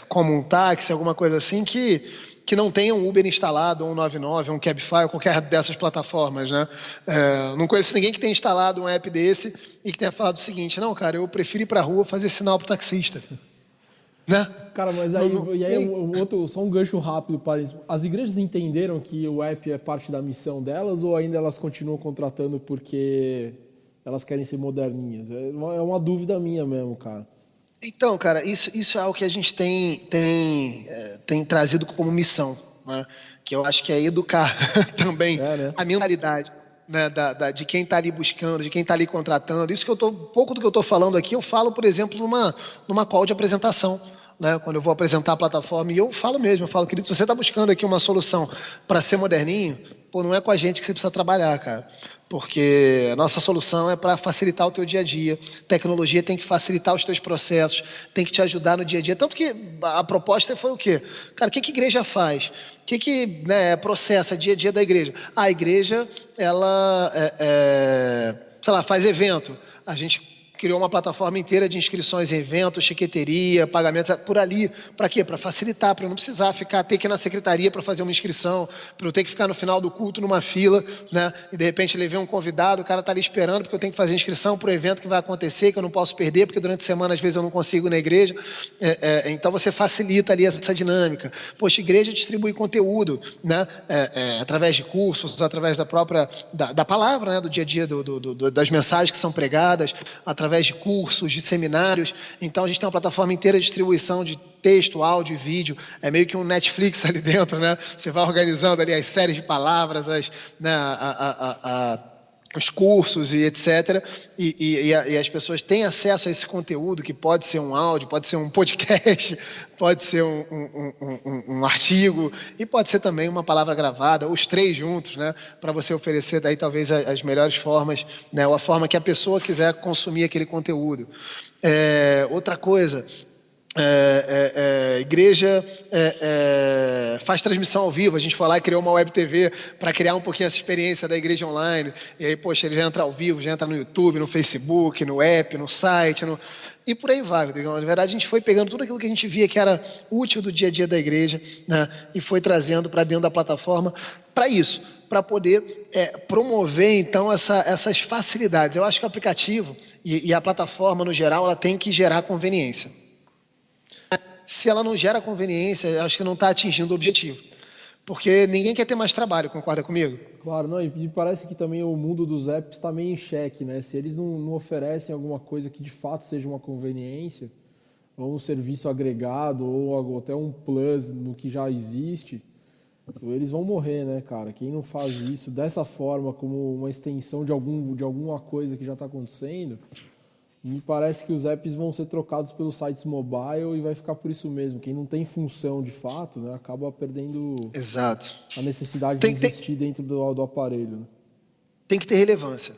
como um táxi, alguma coisa assim, que não tenha um Uber instalado, ou um 99, um Cabify, ou qualquer dessas plataformas, né? Não conheço ninguém que tenha instalado um app desse e que tenha falado o seguinte, não, cara, eu prefiro ir para a rua fazer sinal para o taxista. Né? Cara, mas aí, só um gancho rápido para isso. As igrejas entenderam que o app é parte da missão delas ou ainda elas continuam contratando porque elas querem ser moderninhas? É uma dúvida minha mesmo, cara. Então, cara, isso é algo que a gente tem trazido como missão, né? Que eu acho que é educar também né? a mentalidade, né? De quem está ali buscando, de quem está ali contratando. Isso pouco do que eu estou falando aqui, eu falo, por exemplo, numa call de apresentação. Né, quando eu vou apresentar a plataforma, e eu falo, querido, se você está buscando aqui uma solução para ser moderninho, não é com a gente que você precisa trabalhar, cara, porque a nossa solução é para facilitar o teu dia a dia, tecnologia tem que facilitar os teus processos, tem que te ajudar no dia a dia, tanto que a proposta foi o quê? Cara, o que a igreja faz? O que processa dia a dia da igreja? A igreja, ela, sei lá, faz evento, a gente criou uma plataforma inteira de inscrições em eventos, chiqueteria, pagamentos, por ali. Para quê? Para facilitar, para eu não precisar ter que ir na secretaria para fazer uma inscrição, para eu ter que ficar no final do culto numa fila, né? E de repente ele vê um convidado, o cara está ali esperando porque eu tenho que fazer inscrição para o evento que vai acontecer, que eu não posso perder, porque durante a semana às vezes eu não consigo ir na igreja. Então você facilita ali essa dinâmica. Poxa, a igreja distribui conteúdo, né? Através de cursos, através da própria da palavra, né? Do dia a dia, das mensagens que são pregadas, através de cursos, de seminários. Então a gente tem uma plataforma inteira de distribuição de texto, áudio e vídeo. É meio que um Netflix ali dentro, né? Você vai organizando ali as séries de palavras, os cursos e etc. E as pessoas têm acesso a esse conteúdo, que pode ser um áudio, pode ser um podcast, pode ser um artigo, e pode ser também uma palavra gravada, os três juntos, né, para você oferecer daí talvez as melhores formas, né, ou a forma que a pessoa quiser consumir aquele conteúdo. Outra coisa... igreja faz transmissão ao vivo. A gente foi lá e criou uma web TV para criar um pouquinho essa experiência da igreja online. E aí, poxa, ele já entra ao vivo, já entra no YouTube, no Facebook, no app, no site, e por aí vai, Rodrigão. Na verdade, a gente foi pegando tudo aquilo que a gente via que era útil do dia a dia da igreja, né, e foi trazendo para dentro da plataforma para isso, para poder promover, então, essas facilidades. Eu acho que o aplicativo e a plataforma, no geral, ela tem que gerar conveniência. Se ela não gera conveniência, acho que não está atingindo o objetivo. Porque ninguém quer ter mais trabalho, concorda comigo? Claro, não, e parece que também o mundo dos apps está meio em xeque, né? Se eles não oferecem alguma coisa que de fato seja uma conveniência, ou um serviço agregado, ou até um plus no que já existe, eles vão morrer, né, cara? Quem não faz isso dessa forma, como uma extensão de alguma coisa que já está acontecendo... Me parece que os apps vão ser trocados pelos sites mobile e vai ficar por isso mesmo. Quem não tem função de fato, né, acaba perdendo Exato. a necessidade de existir dentro do aparelho. Né? Tem que ter relevância.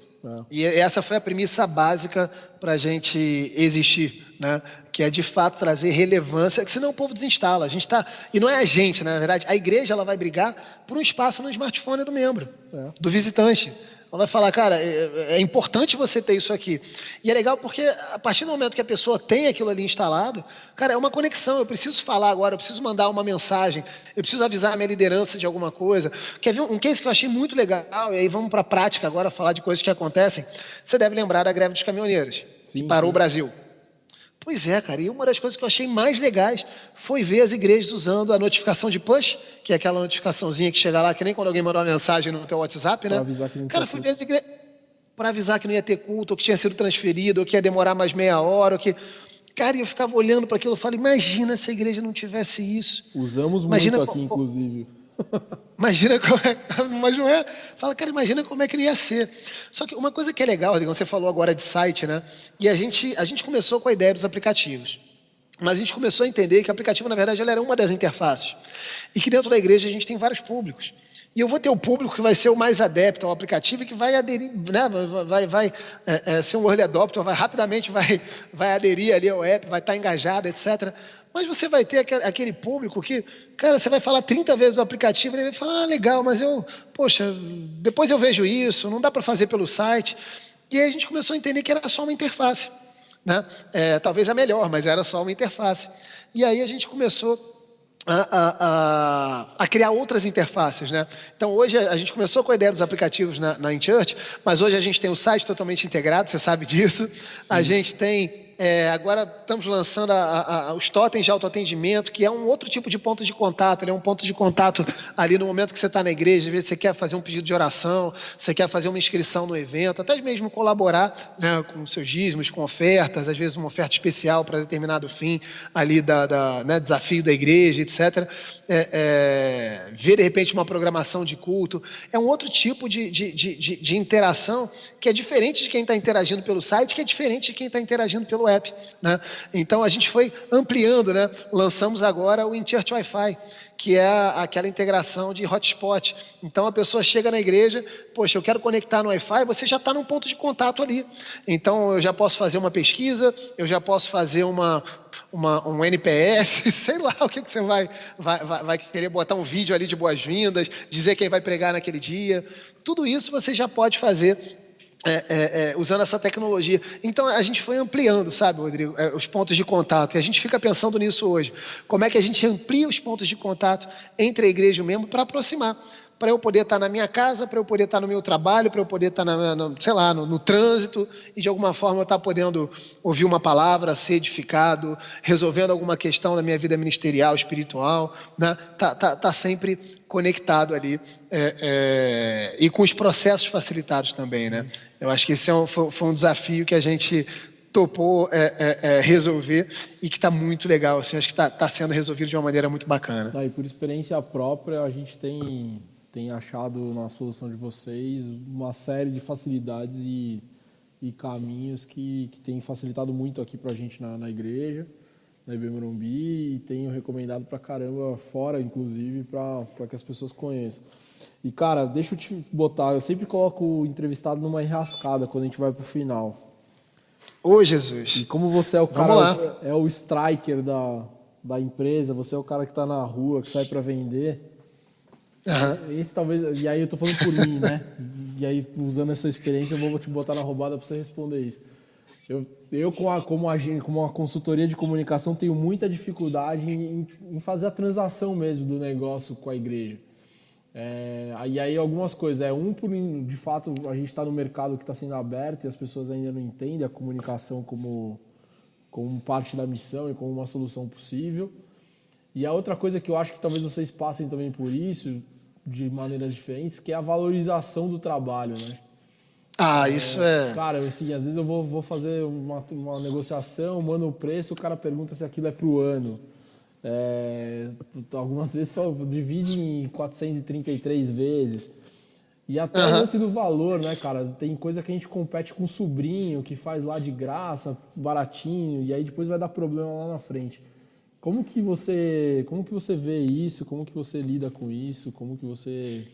E essa foi a premissa básica para a gente existir, né? Que é de fato trazer relevância, que senão o povo desinstala. A gente e não é a gente, né? Na verdade, a igreja ela vai brigar por um espaço no smartphone do membro, do visitante. Ela vai falar, cara, é importante você ter isso aqui. E é legal porque a partir do momento que a pessoa tem aquilo ali instalado, cara, é uma conexão. Eu preciso falar agora, eu preciso mandar uma mensagem, eu preciso avisar a minha liderança de alguma coisa. Quer ver um case que eu achei muito legal? E aí vamos para a prática agora, falar de coisas que acontecem. Você deve lembrar da greve dos caminhoneiros, que parou o Brasil. Pois é, cara, e uma das coisas que eu achei mais legais foi ver as igrejas usando a notificação de push, que é aquela notificaçãozinha que chega lá, que nem quando alguém mandou uma mensagem no teu WhatsApp, né? Pra avisar que não cara, fui ver as igrejas para avisar que não ia ter culto, ou que tinha sido transferido, ou que ia demorar mais meia hora, ou que... Cara, eu ficava olhando para aquilo e falei, imagina se a igreja não tivesse isso. Usamos muito aqui, inclusive. Imagina como mas não é. Fala, cara, imagina como é que ele ia ser. Só que uma coisa que é legal, Rodrigo, você falou agora de site, né? E a gente começou com a ideia dos aplicativos. Mas a gente começou a entender que o aplicativo, na verdade, ele era uma das interfaces. E que dentro da igreja a gente tem vários públicos. E eu vou ter o público que vai ser o mais adepto ao aplicativo e que vai aderir, né? vai ser um early adopter, rapidamente vai aderir ali ao app, vai estar engajado, etc. Mas você vai ter aquele público que, cara, você vai falar 30 vezes do aplicativo e ele vai falar, legal, mas poxa, depois eu vejo isso, não dá para fazer pelo site. E aí a gente começou a entender que era só uma interface, né? Talvez a melhor, mas era só uma interface. E aí a gente começou a criar outras interfaces, né? Então hoje a gente começou com a ideia dos aplicativos na InChurch, mas hoje a gente tem o site totalmente integrado, você sabe disso. Sim. A gente tem agora estamos lançando os totens de autoatendimento, que é um outro tipo de ponto de contato, né? Um ponto de contato ali no momento que você está na igreja, às vezes você quer fazer um pedido de oração, você quer fazer uma inscrição no evento, até mesmo colaborar, né, com seus dízimos, com ofertas, às vezes uma oferta especial para determinado fim ali né, desafio da igreja, etc. Ver de repente uma programação de culto, é um outro tipo de interação que é diferente de quem está interagindo pelo site, que é diferente de quem está interagindo pelo app, né? Então a gente foi ampliando, né? Lançamos agora o InChurch Wi-Fi, que é aquela integração de hotspot. Então a pessoa chega na igreja, poxa, eu quero conectar no Wi-Fi, você já está num ponto de contato ali. Então eu já posso fazer uma pesquisa, eu já posso fazer um NPS, sei lá o que você vai querer botar um vídeo ali de boas-vindas, dizer quem vai pregar naquele dia. Tudo isso você já pode fazer usando essa tecnologia. Então a gente foi ampliando, sabe, Rodrigo, os pontos de contato, e a gente fica pensando nisso hoje, como é que a gente amplia os pontos de contato entre a igreja e o membro para aproximar, para eu poder estar na minha casa, para eu poder estar no meu trabalho, para eu poder estar no trânsito, e de alguma forma eu estar podendo ouvir uma palavra, ser edificado, resolvendo alguma questão da minha vida ministerial, espiritual, né? Tá sempre conectado ali, e com os processos facilitados também, né? Eu acho que esse foi um desafio que a gente topou resolver e que está muito legal, assim, acho que está sendo resolvido de uma maneira muito bacana. E por experiência própria, a gente tem tem achado na solução de vocês uma série de facilidades e caminhos que tem facilitado muito aqui para a gente na igreja, na IB Morumbi, e tenho recomendado pra caramba fora, inclusive, para que as pessoas conheçam. E, cara, deixa eu te botar, eu sempre coloco o entrevistado numa enrascada quando a gente vai pro final. Ô, Jesus! E como você é o cara, é o striker da empresa, você é o cara que tá na rua, que sai para vender. Uhum. Esse talvez, e aí eu tô falando por mim, né? E aí, usando essa experiência, eu vou te botar na roubada para você responder isso. Eu como uma consultoria de comunicação, tenho muita dificuldade em fazer a transação mesmo do negócio com a igreja. E aí algumas coisas. De fato, a gente está no mercado que está sendo aberto e as pessoas ainda não entendem a comunicação como parte da missão e como uma solução possível. E a outra coisa que eu acho que talvez vocês passem também por isso, de maneiras diferentes, que é a valorização do trabalho, né? Isso é... Cara, assim, às vezes eu vou fazer uma negociação, mando o preço, o cara pergunta se aquilo é pro ano. Algumas vezes divide em 433 vezes. E até o lance do valor, né, cara? Tem coisa que a gente compete com o sobrinho, que faz lá de graça, baratinho, e aí depois vai dar problema lá na frente. Como que você vê isso? Como que você lida com isso? Como que você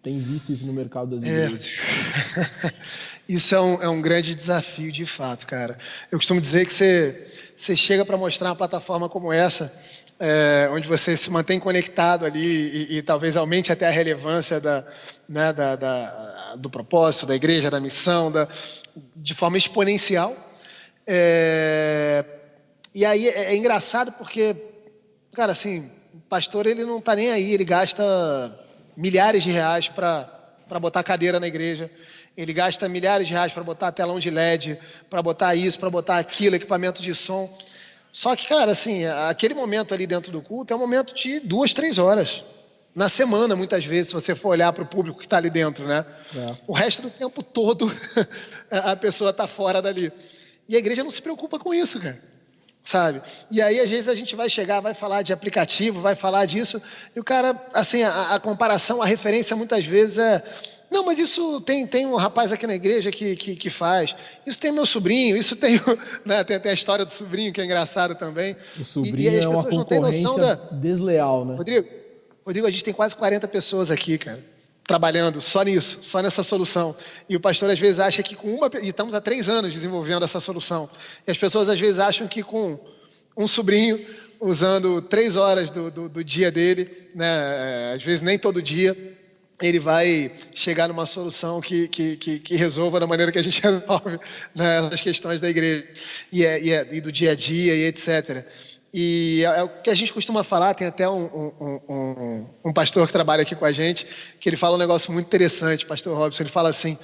tem visto isso no mercado das igrejas? Isso é um grande desafio, de fato, cara. Eu costumo dizer que você chega para mostrar uma plataforma como essa, onde você se mantém conectado ali e talvez aumente até a relevância do propósito, da igreja, da missão, de forma exponencial. E aí é engraçado porque, cara, assim, o pastor ele não está nem aí, ele gasta milhares de reais para botar cadeira na igreja, ele gasta milhares de reais para botar telão de LED, para botar isso, para botar aquilo, equipamento de som. Só que, cara, assim, aquele momento ali dentro do culto é um momento de 2, 3 horas. Na semana, muitas vezes, se você for olhar para o público que está ali dentro, né? O resto do tempo todo, a pessoa está fora dali. E a igreja não se preocupa com isso, cara. Sabe? E aí, às vezes, a gente vai chegar, vai falar de aplicativo, vai falar disso, e o cara, assim, a comparação, a referência, muitas vezes não, mas isso tem um rapaz aqui na igreja que faz, isso tem meu sobrinho, isso tem, né, tem a história do sobrinho, que é engraçado também. O sobrinho é uma concorrência desleal, né? Rodrigo, a gente tem quase 40 pessoas aqui, cara, trabalhando só nisso, só nessa solução. E o pastor às vezes acha que e estamos há 3 anos desenvolvendo essa solução. E as pessoas às vezes acham que com um sobrinho, usando 3 horas do dia dele, né, às vezes nem todo dia, ele vai chegar numa solução que resolva da maneira que a gente resolve, né, as questões da igreja e do dia a dia e etc. E é o que a gente costuma falar, tem até um pastor que trabalha aqui com a gente, que ele fala um negócio muito interessante, pastor Robson, ele fala assim,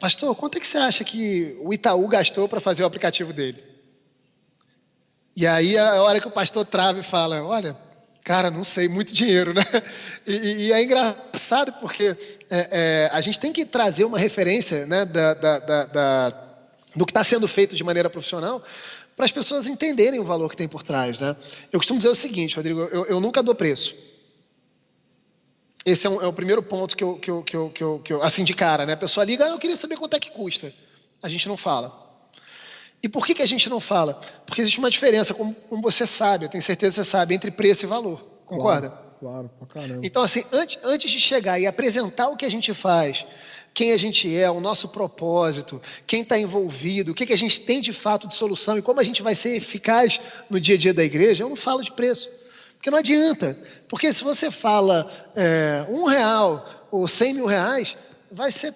pastor, quanto é que você acha que o Itaú gastou para fazer o aplicativo dele? E aí a hora que o pastor trava e fala, olha, cara, não sei, muito dinheiro, né? E é engraçado porque a gente tem que trazer uma referência, né, do que está sendo feito de maneira profissional, para as pessoas entenderem o valor que tem por trás, né? Eu costumo dizer o seguinte, Rodrigo, eu nunca dou preço. Esse é o primeiro ponto que eu assim de cara, né? A pessoa liga, eu queria saber quanto é que custa. A gente não fala. E por que a gente não fala? Porque existe uma diferença, como você sabe, eu tenho certeza que você sabe, entre preço e valor. Concorda? Claro, pra caramba. Então, assim, antes de chegar e apresentar o que a gente faz, quem a gente é, o nosso propósito, quem está envolvido, o que a gente tem de fato de solução e como a gente vai ser eficaz no dia a dia da igreja, eu não falo de preço. Porque não adianta. Porque se você fala R$1 ou 100 mil reais, vai ser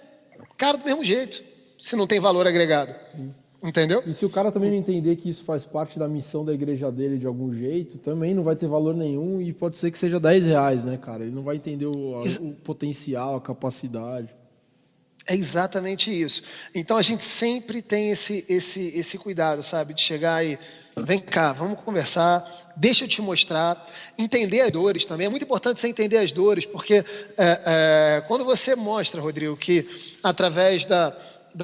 caro do mesmo jeito, se não tem valor agregado. Sim. Entendeu? E se o cara também não entender que isso faz parte da missão da igreja dele de algum jeito, também não vai ter valor nenhum e pode ser que seja R$10, né, cara? Ele não vai entender o potencial, a capacidade. É exatamente isso. Então a gente sempre tem esse cuidado, sabe? De chegar e vem cá, vamos conversar, deixa eu te mostrar, entender as dores também. É muito importante você entender as dores, porque quando você mostra, Rodrigo, que através da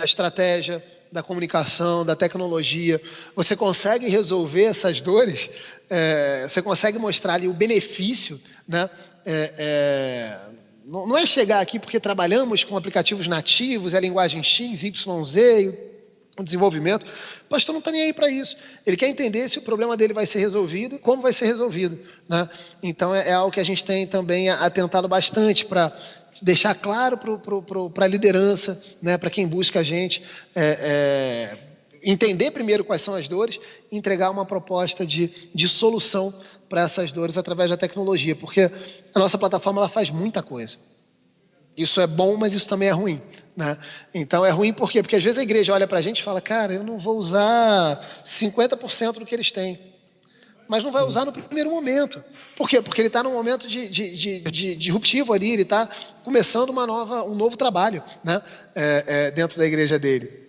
estratégia, da comunicação, da tecnologia, você consegue resolver essas dores, você consegue mostrar ali o benefício, né, Não é chegar aqui porque trabalhamos com aplicativos nativos, a linguagem X, Y, Z, o desenvolvimento. O pastor não está nem aí para isso. Ele quer entender se o problema dele vai ser resolvido e como vai ser resolvido, né? Então, é algo que a gente tem também atentado bastante para deixar claro para a liderança, né, para quem busca a gente, entender primeiro quais são as dores e entregar uma proposta de solução para essas dores através da tecnologia, porque a nossa plataforma ela faz muita coisa. Isso é bom, mas isso também é ruim, né? Então é ruim por quê? Porque às vezes a igreja olha para a gente e fala, cara, eu não vou usar 50% do que eles têm. Mas não vai usar no primeiro momento. Por quê? Porque ele está num momento de disruptivo ali, ele está começando um novo trabalho, né? Dentro da igreja dele.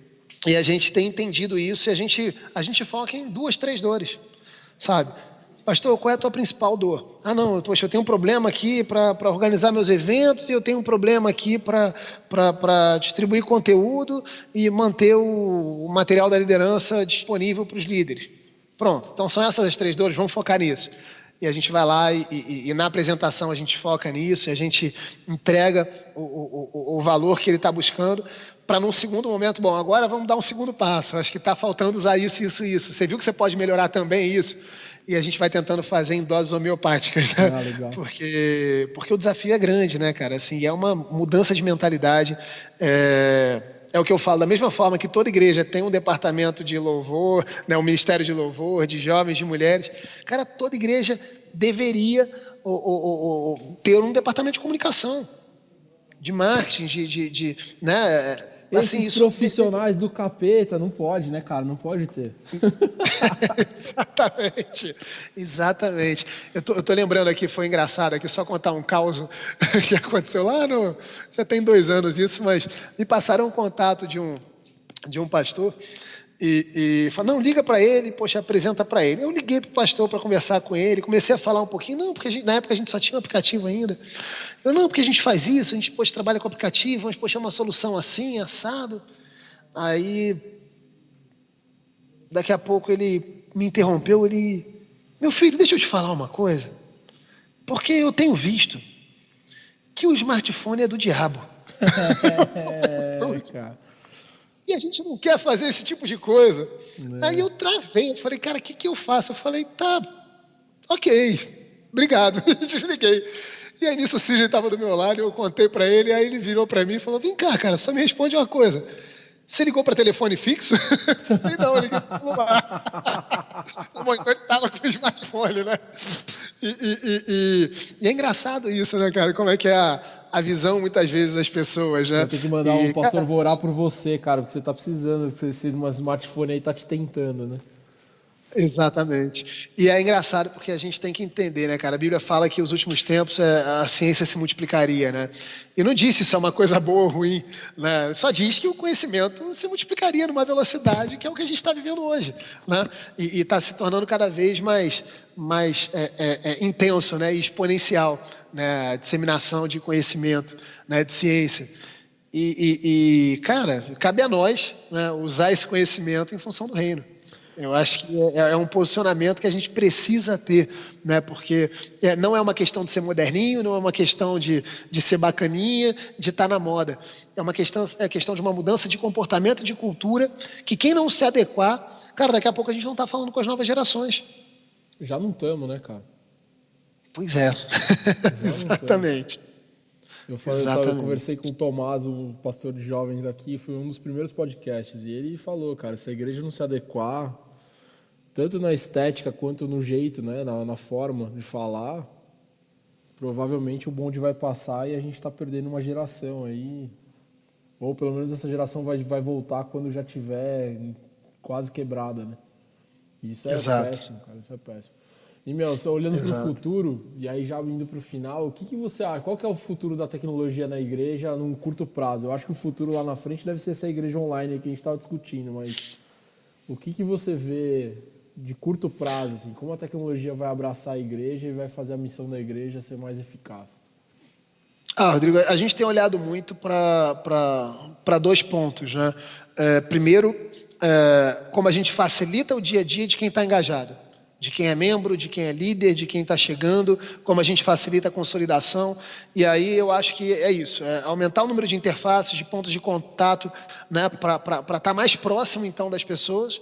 E a gente tem entendido isso e a gente foca em 2, 3 dores, sabe? Pastor, qual é a tua principal dor? Não, poxa, eu tenho um problema aqui para organizar meus eventos, e eu tenho um problema aqui para distribuir conteúdo e manter o material da liderança disponível para os líderes. Pronto, então são essas as 3 dores, vamos focar nisso. E a gente vai lá e na apresentação a gente foca nisso, e a gente entrega o valor que ele está buscando, para num segundo momento, bom, agora vamos dar um segundo passo, acho que está faltando usar isso. Você viu que você pode melhorar também isso? E a gente vai tentando fazer em doses homeopáticas, né? Legal. Porque o desafio é grande, né, cara? Assim, é uma mudança de mentalidade. É o que eu falo, da mesma forma que toda igreja tem um departamento de louvor, né, um ministério de louvor, de jovens, de mulheres. Cara, toda igreja deveria ter um departamento de comunicação, de marketing, né? Assim, esses profissionais do capeta, não pode, né, cara? Não pode ter. Exatamente. Eu tô lembrando aqui, foi engraçado aqui, só contar um caos que aconteceu lá já tem 2 anos isso, mas me passaram um contato de um pastor e falaram, não, liga para ele, poxa, apresenta para ele. Eu liguei para o pastor para conversar com ele, comecei a falar um pouquinho, não, porque na época a gente só tinha um aplicativo ainda. Não, porque a gente faz isso, a gente poxa, trabalha com aplicativo, mas poxa, é uma solução assim, assado. Aí, daqui a pouco ele me interrompeu, meu filho, deixa eu te falar uma coisa, porque eu tenho visto que o smartphone é do diabo. Cara. E a gente não quer fazer esse tipo de coisa. Aí eu travei, eu falei, cara, o que eu faço? Eu falei, tá, ok, obrigado, desliguei. E aí nisso o Sidney estava do meu lado, eu contei para ele, aí ele virou para mim e falou, vem cá, cara, só me responde uma coisa. Você ligou para telefone fixo? Não, eu liguei para o celular. Então ele estava com o smartphone, né? E é engraçado isso, né, cara? Como é que é a visão, muitas vezes, das pessoas, né? Eu tenho que mandar um pastor vou orar por você, cara, porque você está precisando, esse smartphone aí está te tentando, né? Exatamente. E é engraçado porque a gente tem que entender, né, cara? A Bíblia fala que nos últimos tempos a ciência se multiplicaria, né? E não disse isso é uma coisa boa ou ruim, né? Só diz que o conhecimento se multiplicaria numa velocidade que é o que a gente está vivendo hoje, né? E está se tornando cada vez mais intenso, né? E exponencial, né? A disseminação de conhecimento, né? De ciência. Cara, cabe a nós, né, usar esse conhecimento em função do reino. Eu acho que é um posicionamento que a gente precisa ter, né? Porque não é uma questão de ser moderninho, não é uma questão de ser bacaninha, de estar na moda. É questão de uma mudança de comportamento e de cultura que quem não se adequar, cara, daqui a pouco a gente não está falando com as novas gerações. Já não estamos, né, cara? Pois é, exatamente. Eu conversei com o Tomás, o pastor de jovens aqui, foi um dos primeiros podcasts, e ele falou, cara, se a igreja não se adequar, tanto na estética quanto no jeito, né, na forma de falar, provavelmente o bonde vai passar e a gente está perdendo uma geração aí, ou pelo menos essa geração vai voltar quando já tiver quase quebrada, né? Isso é péssimo, cara, isso é péssimo. E, olhando para o futuro, e aí já indo para o final, o que você acha? Qual que é o futuro da tecnologia na igreja num curto prazo? Eu acho que o futuro lá na frente deve ser essa igreja online que a gente estava discutindo, mas o que você vê de curto prazo? Assim, como a tecnologia vai abraçar a igreja e vai fazer a missão da igreja ser mais eficaz? Rodrigo, a gente tem olhado muito para 2 pontos, né? Primeiro, como a gente facilita o dia a dia de quem está engajado. de quem é membro, de quem é líder, de quem está chegando, como a gente facilita a consolidação. E aí eu acho que é isso, é aumentar o número de interfaces, de pontos de contato, né, para estar mais próximo então das pessoas,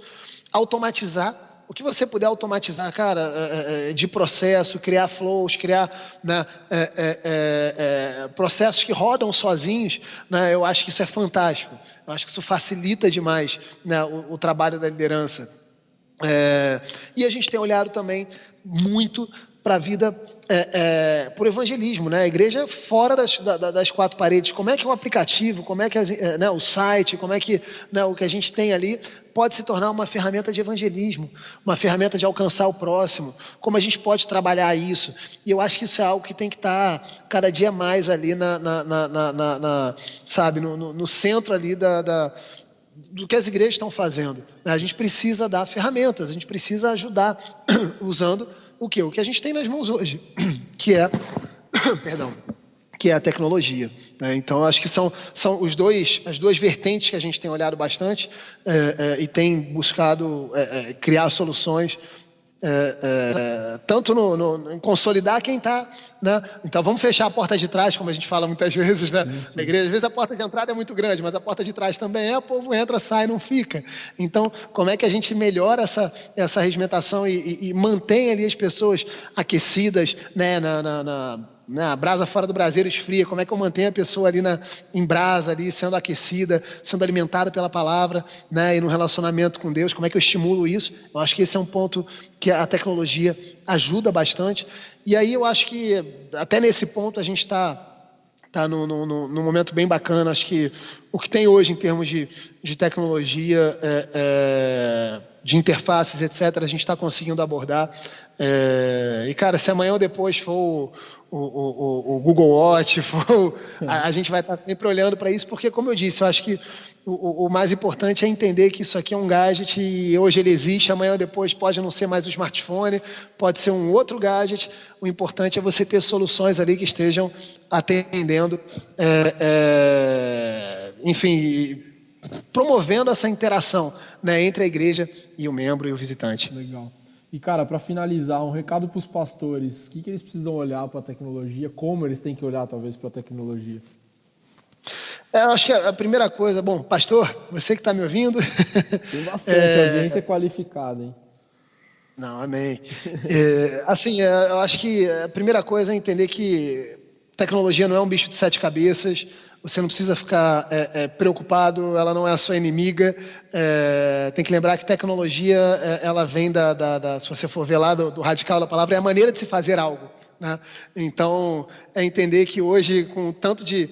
automatizar. O que você puder automatizar, cara, de processo, criar flows, criar, né, processos que rodam sozinhos, né, eu acho que isso é fantástico. Eu acho que isso facilita demais, né, o trabalho da liderança. E a gente tem olhado também muito para a vida por evangelismo, né? A igreja fora das quatro paredes. Como é que um aplicativo, como é que né, o site, como é que, né, o que a gente tem ali pode se tornar uma ferramenta de evangelismo, uma ferramenta de alcançar o próximo, como a gente pode trabalhar isso. E eu acho que isso é algo que tem que estar cada dia mais ali sabe, no centro ali do que as igrejas estão fazendo. A gente precisa dar ferramentas, a gente precisa ajudar usando o quê? O que a gente tem nas mãos hoje, que é, que é a tecnologia. Né? Então, acho que são as duas vertentes que a gente tem olhado bastante e tem buscado criar soluções tanto em consolidar quem está, né? Então vamos fechar a porta de trás, como a gente fala muitas vezes, né? Sim. Na igreja, às vezes a porta de entrada é muito grande, mas a porta de trás também o povo entra, sai, não fica. Então, como é que a gente melhora essa regimentação e mantém ali as pessoas aquecidas, né, a brasa fora do braseiro esfria, como é que eu mantenho a pessoa ali em brasa, ali, sendo aquecida, sendo alimentada pela palavra, né, e no relacionamento com Deus, como é que eu estimulo isso? Eu acho que esse é um ponto que a tecnologia ajuda bastante. E aí eu acho que até nesse ponto a gente está num momento bem bacana. Acho que o que tem hoje em termos de tecnologia, de interfaces, etc., a gente está conseguindo abordar. E, cara, se amanhã ou depois for o Google Watch, a gente vai estar sempre olhando para isso, porque, como eu disse, eu acho que o mais importante é entender que isso aqui é um gadget e hoje ele existe, amanhã ou depois pode não ser mais o smartphone, pode ser um outro gadget. O importante é você ter soluções ali que estejam atendendo, enfim, promovendo essa interação, né, entre a igreja e o membro e o visitante. Legal. E, cara, para finalizar, um recado para os pastores. O que eles precisam olhar para a tecnologia? Como eles têm que olhar, talvez, para a tecnologia? Eu acho que a primeira coisa... Bom, pastor, você que está me ouvindo... Tem bastante audiência qualificada, hein? Não, amém. Eu acho que a primeira coisa é entender que tecnologia não é um bicho de 7 cabeças. Você não precisa ficar preocupado, ela não é a sua inimiga. Tem que lembrar que tecnologia, ela vem se você for ver lá do radical da palavra, é a maneira de se fazer algo. Né? Então, é entender que hoje, com tanto de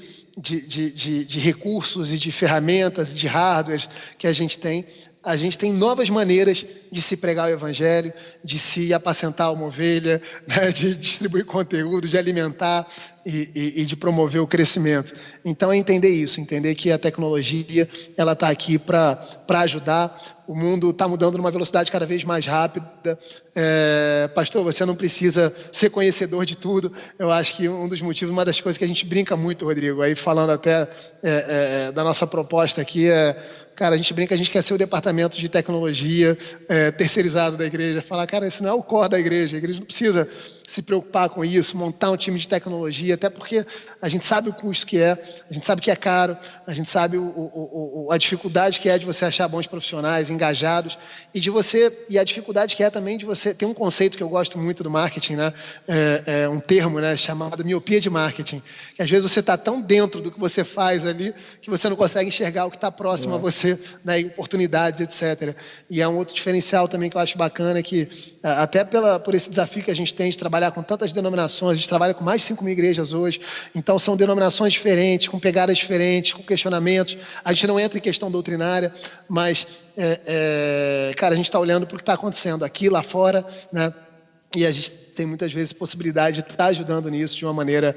recursos e de ferramentas e de hardware que a gente tem novas maneiras de se pregar o evangelho, de se apacentar uma ovelha, né, de distribuir conteúdo, de alimentar e de promover o crescimento. Então é entender isso, entender que a tecnologia ela está aqui para ajudar. O mundo está mudando numa velocidade cada vez mais rápida. Pastor, você não precisa ser conhecedor de tudo. Eu acho que um dos motivos, uma das coisas que a gente brinca muito, Rodrigo, aí falando até da nossa proposta aqui, cara, a gente brinca, a gente quer ser o departamento de tecnologia terceirizado da igreja. Falar, cara, esse não é o core da igreja. A igreja não precisa se preocupar com isso, montar um time de tecnologia, até porque a gente sabe o custo que a gente sabe que é caro, a gente sabe a dificuldade que é de você achar bons profissionais, engajados, e a dificuldade que é também de você... Tem um conceito que eu gosto muito do marketing, né? Um termo, né, chamado miopia de marketing, que às vezes você está tão dentro do que você faz ali, que você não consegue enxergar o que está próximo a você, né, e oportunidades, etc. E é um outro diferencial também que eu acho bacana, que até por esse desafio que a gente tem de trabalhar com tantas denominações, a gente trabalha com mais de 5.000 igrejas hoje, então são denominações diferentes, com pegadas diferentes, com questionamentos. A gente não entra em questão doutrinária, mas, cara, a gente está olhando para o que está acontecendo aqui, lá fora, né? E a gente tem muitas vezes possibilidade de estar ajudando nisso de uma maneira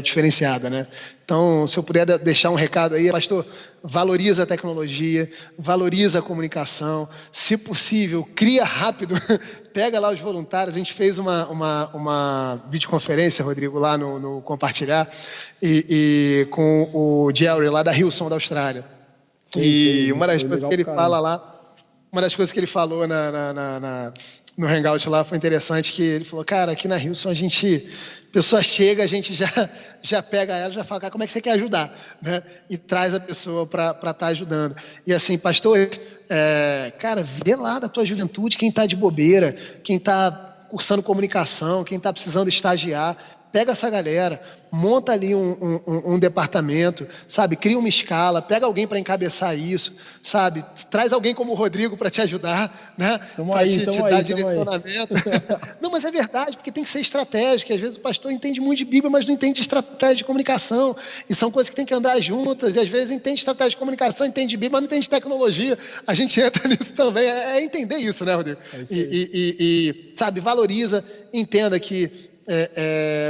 diferenciada, né? Então, se eu puder deixar um recado aí, pastor, valoriza a tecnologia, valoriza a comunicação, se possível, cria rápido, pega lá os voluntários. A gente fez uma videoconferência, Rodrigo, lá no Compartilhar, e com o Jerry, lá da Hillsong, da Austrália. Sim, uma das coisas que ele fala lá, uma das coisas que ele falou no Hangout lá foi interessante, que ele falou, cara, aqui na Hilson a pessoa chega, a gente já pega ela, já fala, cara, como é que você quer ajudar? Né? E traz a pessoa para estar ajudando. E assim, pastor, cara, vê lá da tua juventude quem está de bobeira, quem está cursando comunicação, quem está precisando estagiar, pega essa galera, monta ali um departamento, sabe? Cria uma escala, pega alguém para encabeçar isso, sabe? Traz alguém como o Rodrigo para te ajudar, né? Para te dar direcionamento. Não, mas é verdade, porque tem que ser estratégico. Às vezes o pastor entende muito de Bíblia, mas não entende de estratégia de comunicação. E são coisas que tem que andar juntas. E às vezes entende estratégia de comunicação, entende de Bíblia, mas não entende de tecnologia. A gente entra nisso também. É entender isso, né, Rodrigo? Sabe, valoriza, entenda que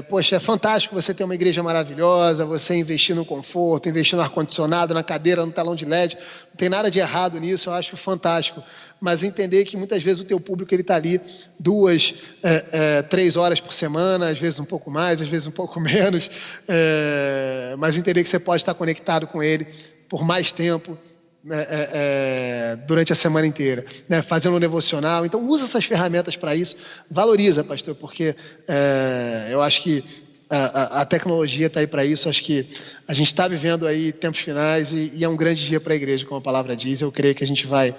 poxa, é fantástico você ter uma igreja maravilhosa, você investir no conforto, investir no ar-condicionado, na cadeira, no telão de LED, não tem nada de errado nisso, eu acho fantástico, mas entender que muitas vezes o teu público está ali 2, 3 horas por semana, às vezes um pouco mais, às vezes um pouco menos, mas entender que você pode estar conectado com ele por mais tempo, durante a semana inteira, né? Fazendo um devocional. Então usa essas ferramentas para isso, valoriza, pastor, porque eu acho que a tecnologia está aí para isso. Acho que a gente está vivendo aí tempos finais e é um grande dia para a igreja, como a palavra diz. Eu creio que a gente vai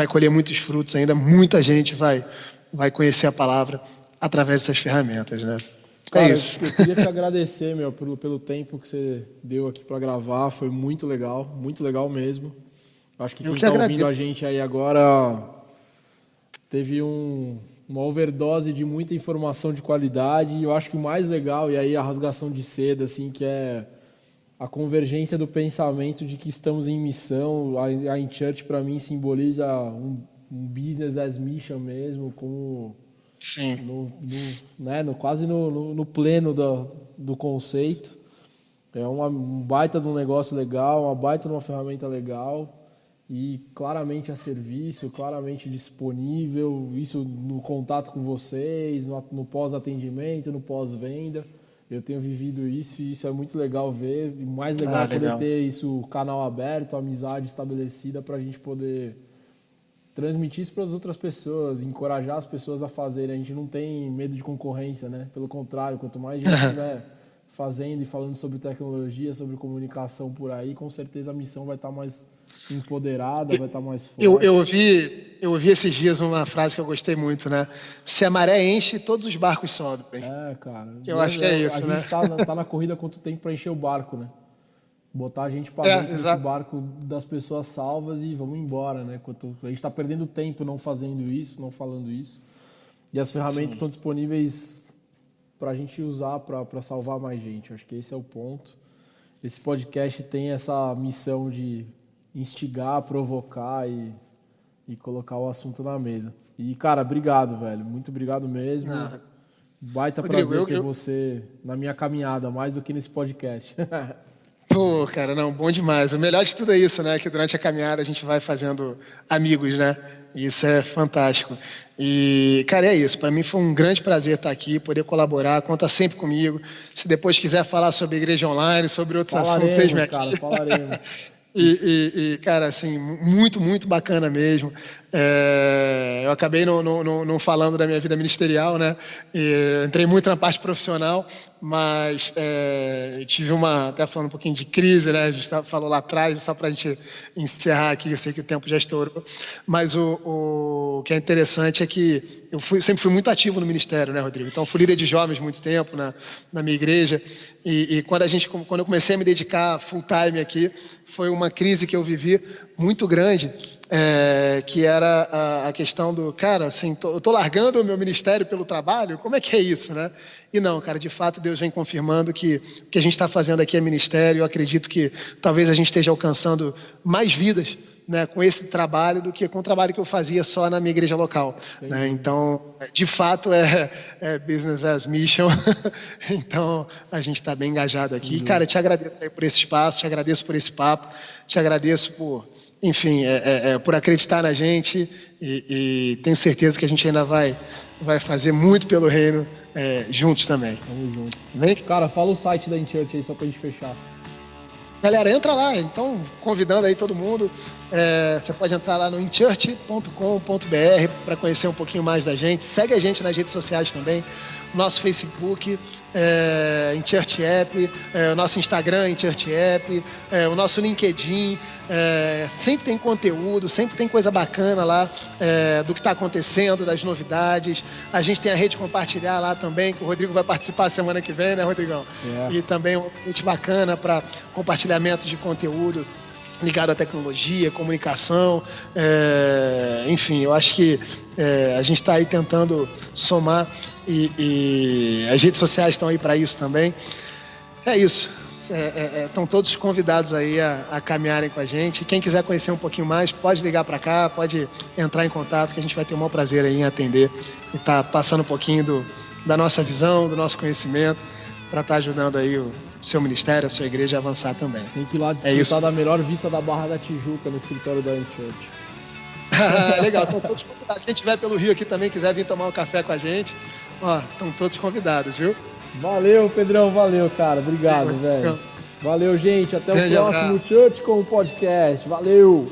colher muitos frutos ainda, muita gente vai conhecer a palavra através dessas ferramentas, né? Cara, isso. Eu queria te agradecer, pelo tempo que você deu aqui para gravar, foi muito legal mesmo. Acho que quem está ouvindo a gente aí agora teve uma overdose de muita informação de qualidade, e eu acho que o mais legal, e aí a rasgação de seda, assim, que é a convergência do pensamento de que estamos em missão. A In Church, para mim, simboliza um business as mission mesmo, como sim, quase no pleno do conceito. É um baita de um negócio legal, uma baita de uma ferramenta legal, e claramente a serviço, claramente disponível, isso no contato com vocês, no pós-atendimento, no pós-venda. Eu tenho vivido isso e isso é muito legal ver. E mais legal é poder ter isso, o canal aberto, a amizade estabelecida, para a gente poder transmitir isso para as outras pessoas, encorajar as pessoas a fazerem. A gente não tem medo de concorrência, né? Pelo contrário, quanto mais gente estiver fazendo e falando sobre tecnologia, sobre comunicação por aí, com certeza a missão vai estar mais empoderada, vai estar mais forte. Eu ouvi esses dias uma frase que eu gostei muito, né? Se a maré enche, todos os barcos sobem. Cara. Eu acho que é isso, né? A gente tá na corrida quanto tempo para encher o barco, né? Botar a gente para dentro desse barco das pessoas salvas e vamos embora, né? A gente está perdendo tempo não fazendo isso, não falando isso. E as ferramentas estão disponíveis para a gente usar para salvar mais gente. Acho que esse é o ponto. Esse podcast tem essa missão de instigar, provocar e colocar o assunto na mesa. E, cara, obrigado, velho. Muito obrigado mesmo. Baita Rodrigo, prazer ter você na minha caminhada, mais do que nesse podcast. Pô, cara, não, bom demais. O melhor de tudo é isso, né? Que durante a caminhada a gente vai fazendo amigos, né? Isso é fantástico. E, cara, é isso. Para mim foi um grande prazer estar aqui, poder colaborar. Conta sempre comigo. Se depois quiser falar sobre igreja online, sobre outros assuntos, vocês me aqui. Cara, falaremos. E, cara, assim, muito, muito bacana mesmo. Eu acabei não falando da minha vida ministerial, né? Entrei muito na parte profissional, mas tive até falando um pouquinho de crise, né? A gente falou lá atrás, só para a gente encerrar aqui, eu sei que o tempo já estourou, mas o que é interessante é que eu sempre fui muito ativo no ministério, né, Rodrigo? Então, fui líder de jovens muito tempo na minha igreja, e quando eu comecei a me dedicar full time aqui, foi uma crise que eu vivi muito grande, que era a questão do, cara, assim, eu tô largando o meu ministério pelo trabalho, como é que é isso, né? E não, cara, de fato Deus vem confirmando que o que a gente está fazendo aqui é ministério. Eu acredito que talvez a gente esteja alcançando mais vidas, né, com esse trabalho do que com o trabalho que eu fazia só na minha igreja local, né? Então, de fato, é business as mission. Então, a gente está bem engajado aqui. E, cara, te agradeço aí por esse espaço, te agradeço por esse papo, te agradeço por, enfim, por acreditar na gente e tenho certeza que a gente ainda vai fazer muito pelo reino juntos também. Vamos junto. Vem? Cara, fala o site da In Church aí só pra gente fechar. galera, entra lá. Então, convidando aí todo mundo. Você pode entrar lá no inchurch.com.br para conhecer um pouquinho mais da gente. Segue a gente nas redes sociais também. Nosso Facebook, Inchurch App, o nosso Instagram, Inchurch App, o nosso LinkedIn. Sempre tem conteúdo, sempre tem coisa bacana lá do que está acontecendo, das novidades. A gente tem a rede compartilhar lá também, que o Rodrigo vai participar semana que vem, né, Rodrigão? E também uma rede bacana para compartilhamento de conteúdo ligado à tecnologia, comunicação, enfim, eu acho que a gente está aí tentando somar e as redes sociais estão aí para isso também. É isso. Estão todos convidados aí a caminharem com a gente. Quem quiser conhecer um pouquinho mais, pode ligar para cá, pode entrar em contato, que a gente vai ter o maior prazer aí em atender e estar passando um pouquinho da nossa visão, do nosso conhecimento, para estar ajudando aí o seu ministério, a sua igreja a avançar também. Tem que ir lá desfrutar da melhor vista da Barra da Tijuca no escritório da Inchurch. Legal, estão todos convidados. Quem estiver pelo Rio aqui também, quiser vir tomar um café com a gente, estão todos convidados, viu? Valeu, Pedrão, valeu, cara. Obrigado, velho. Valeu, gente. Até o próximo Church com o podcast. Valeu!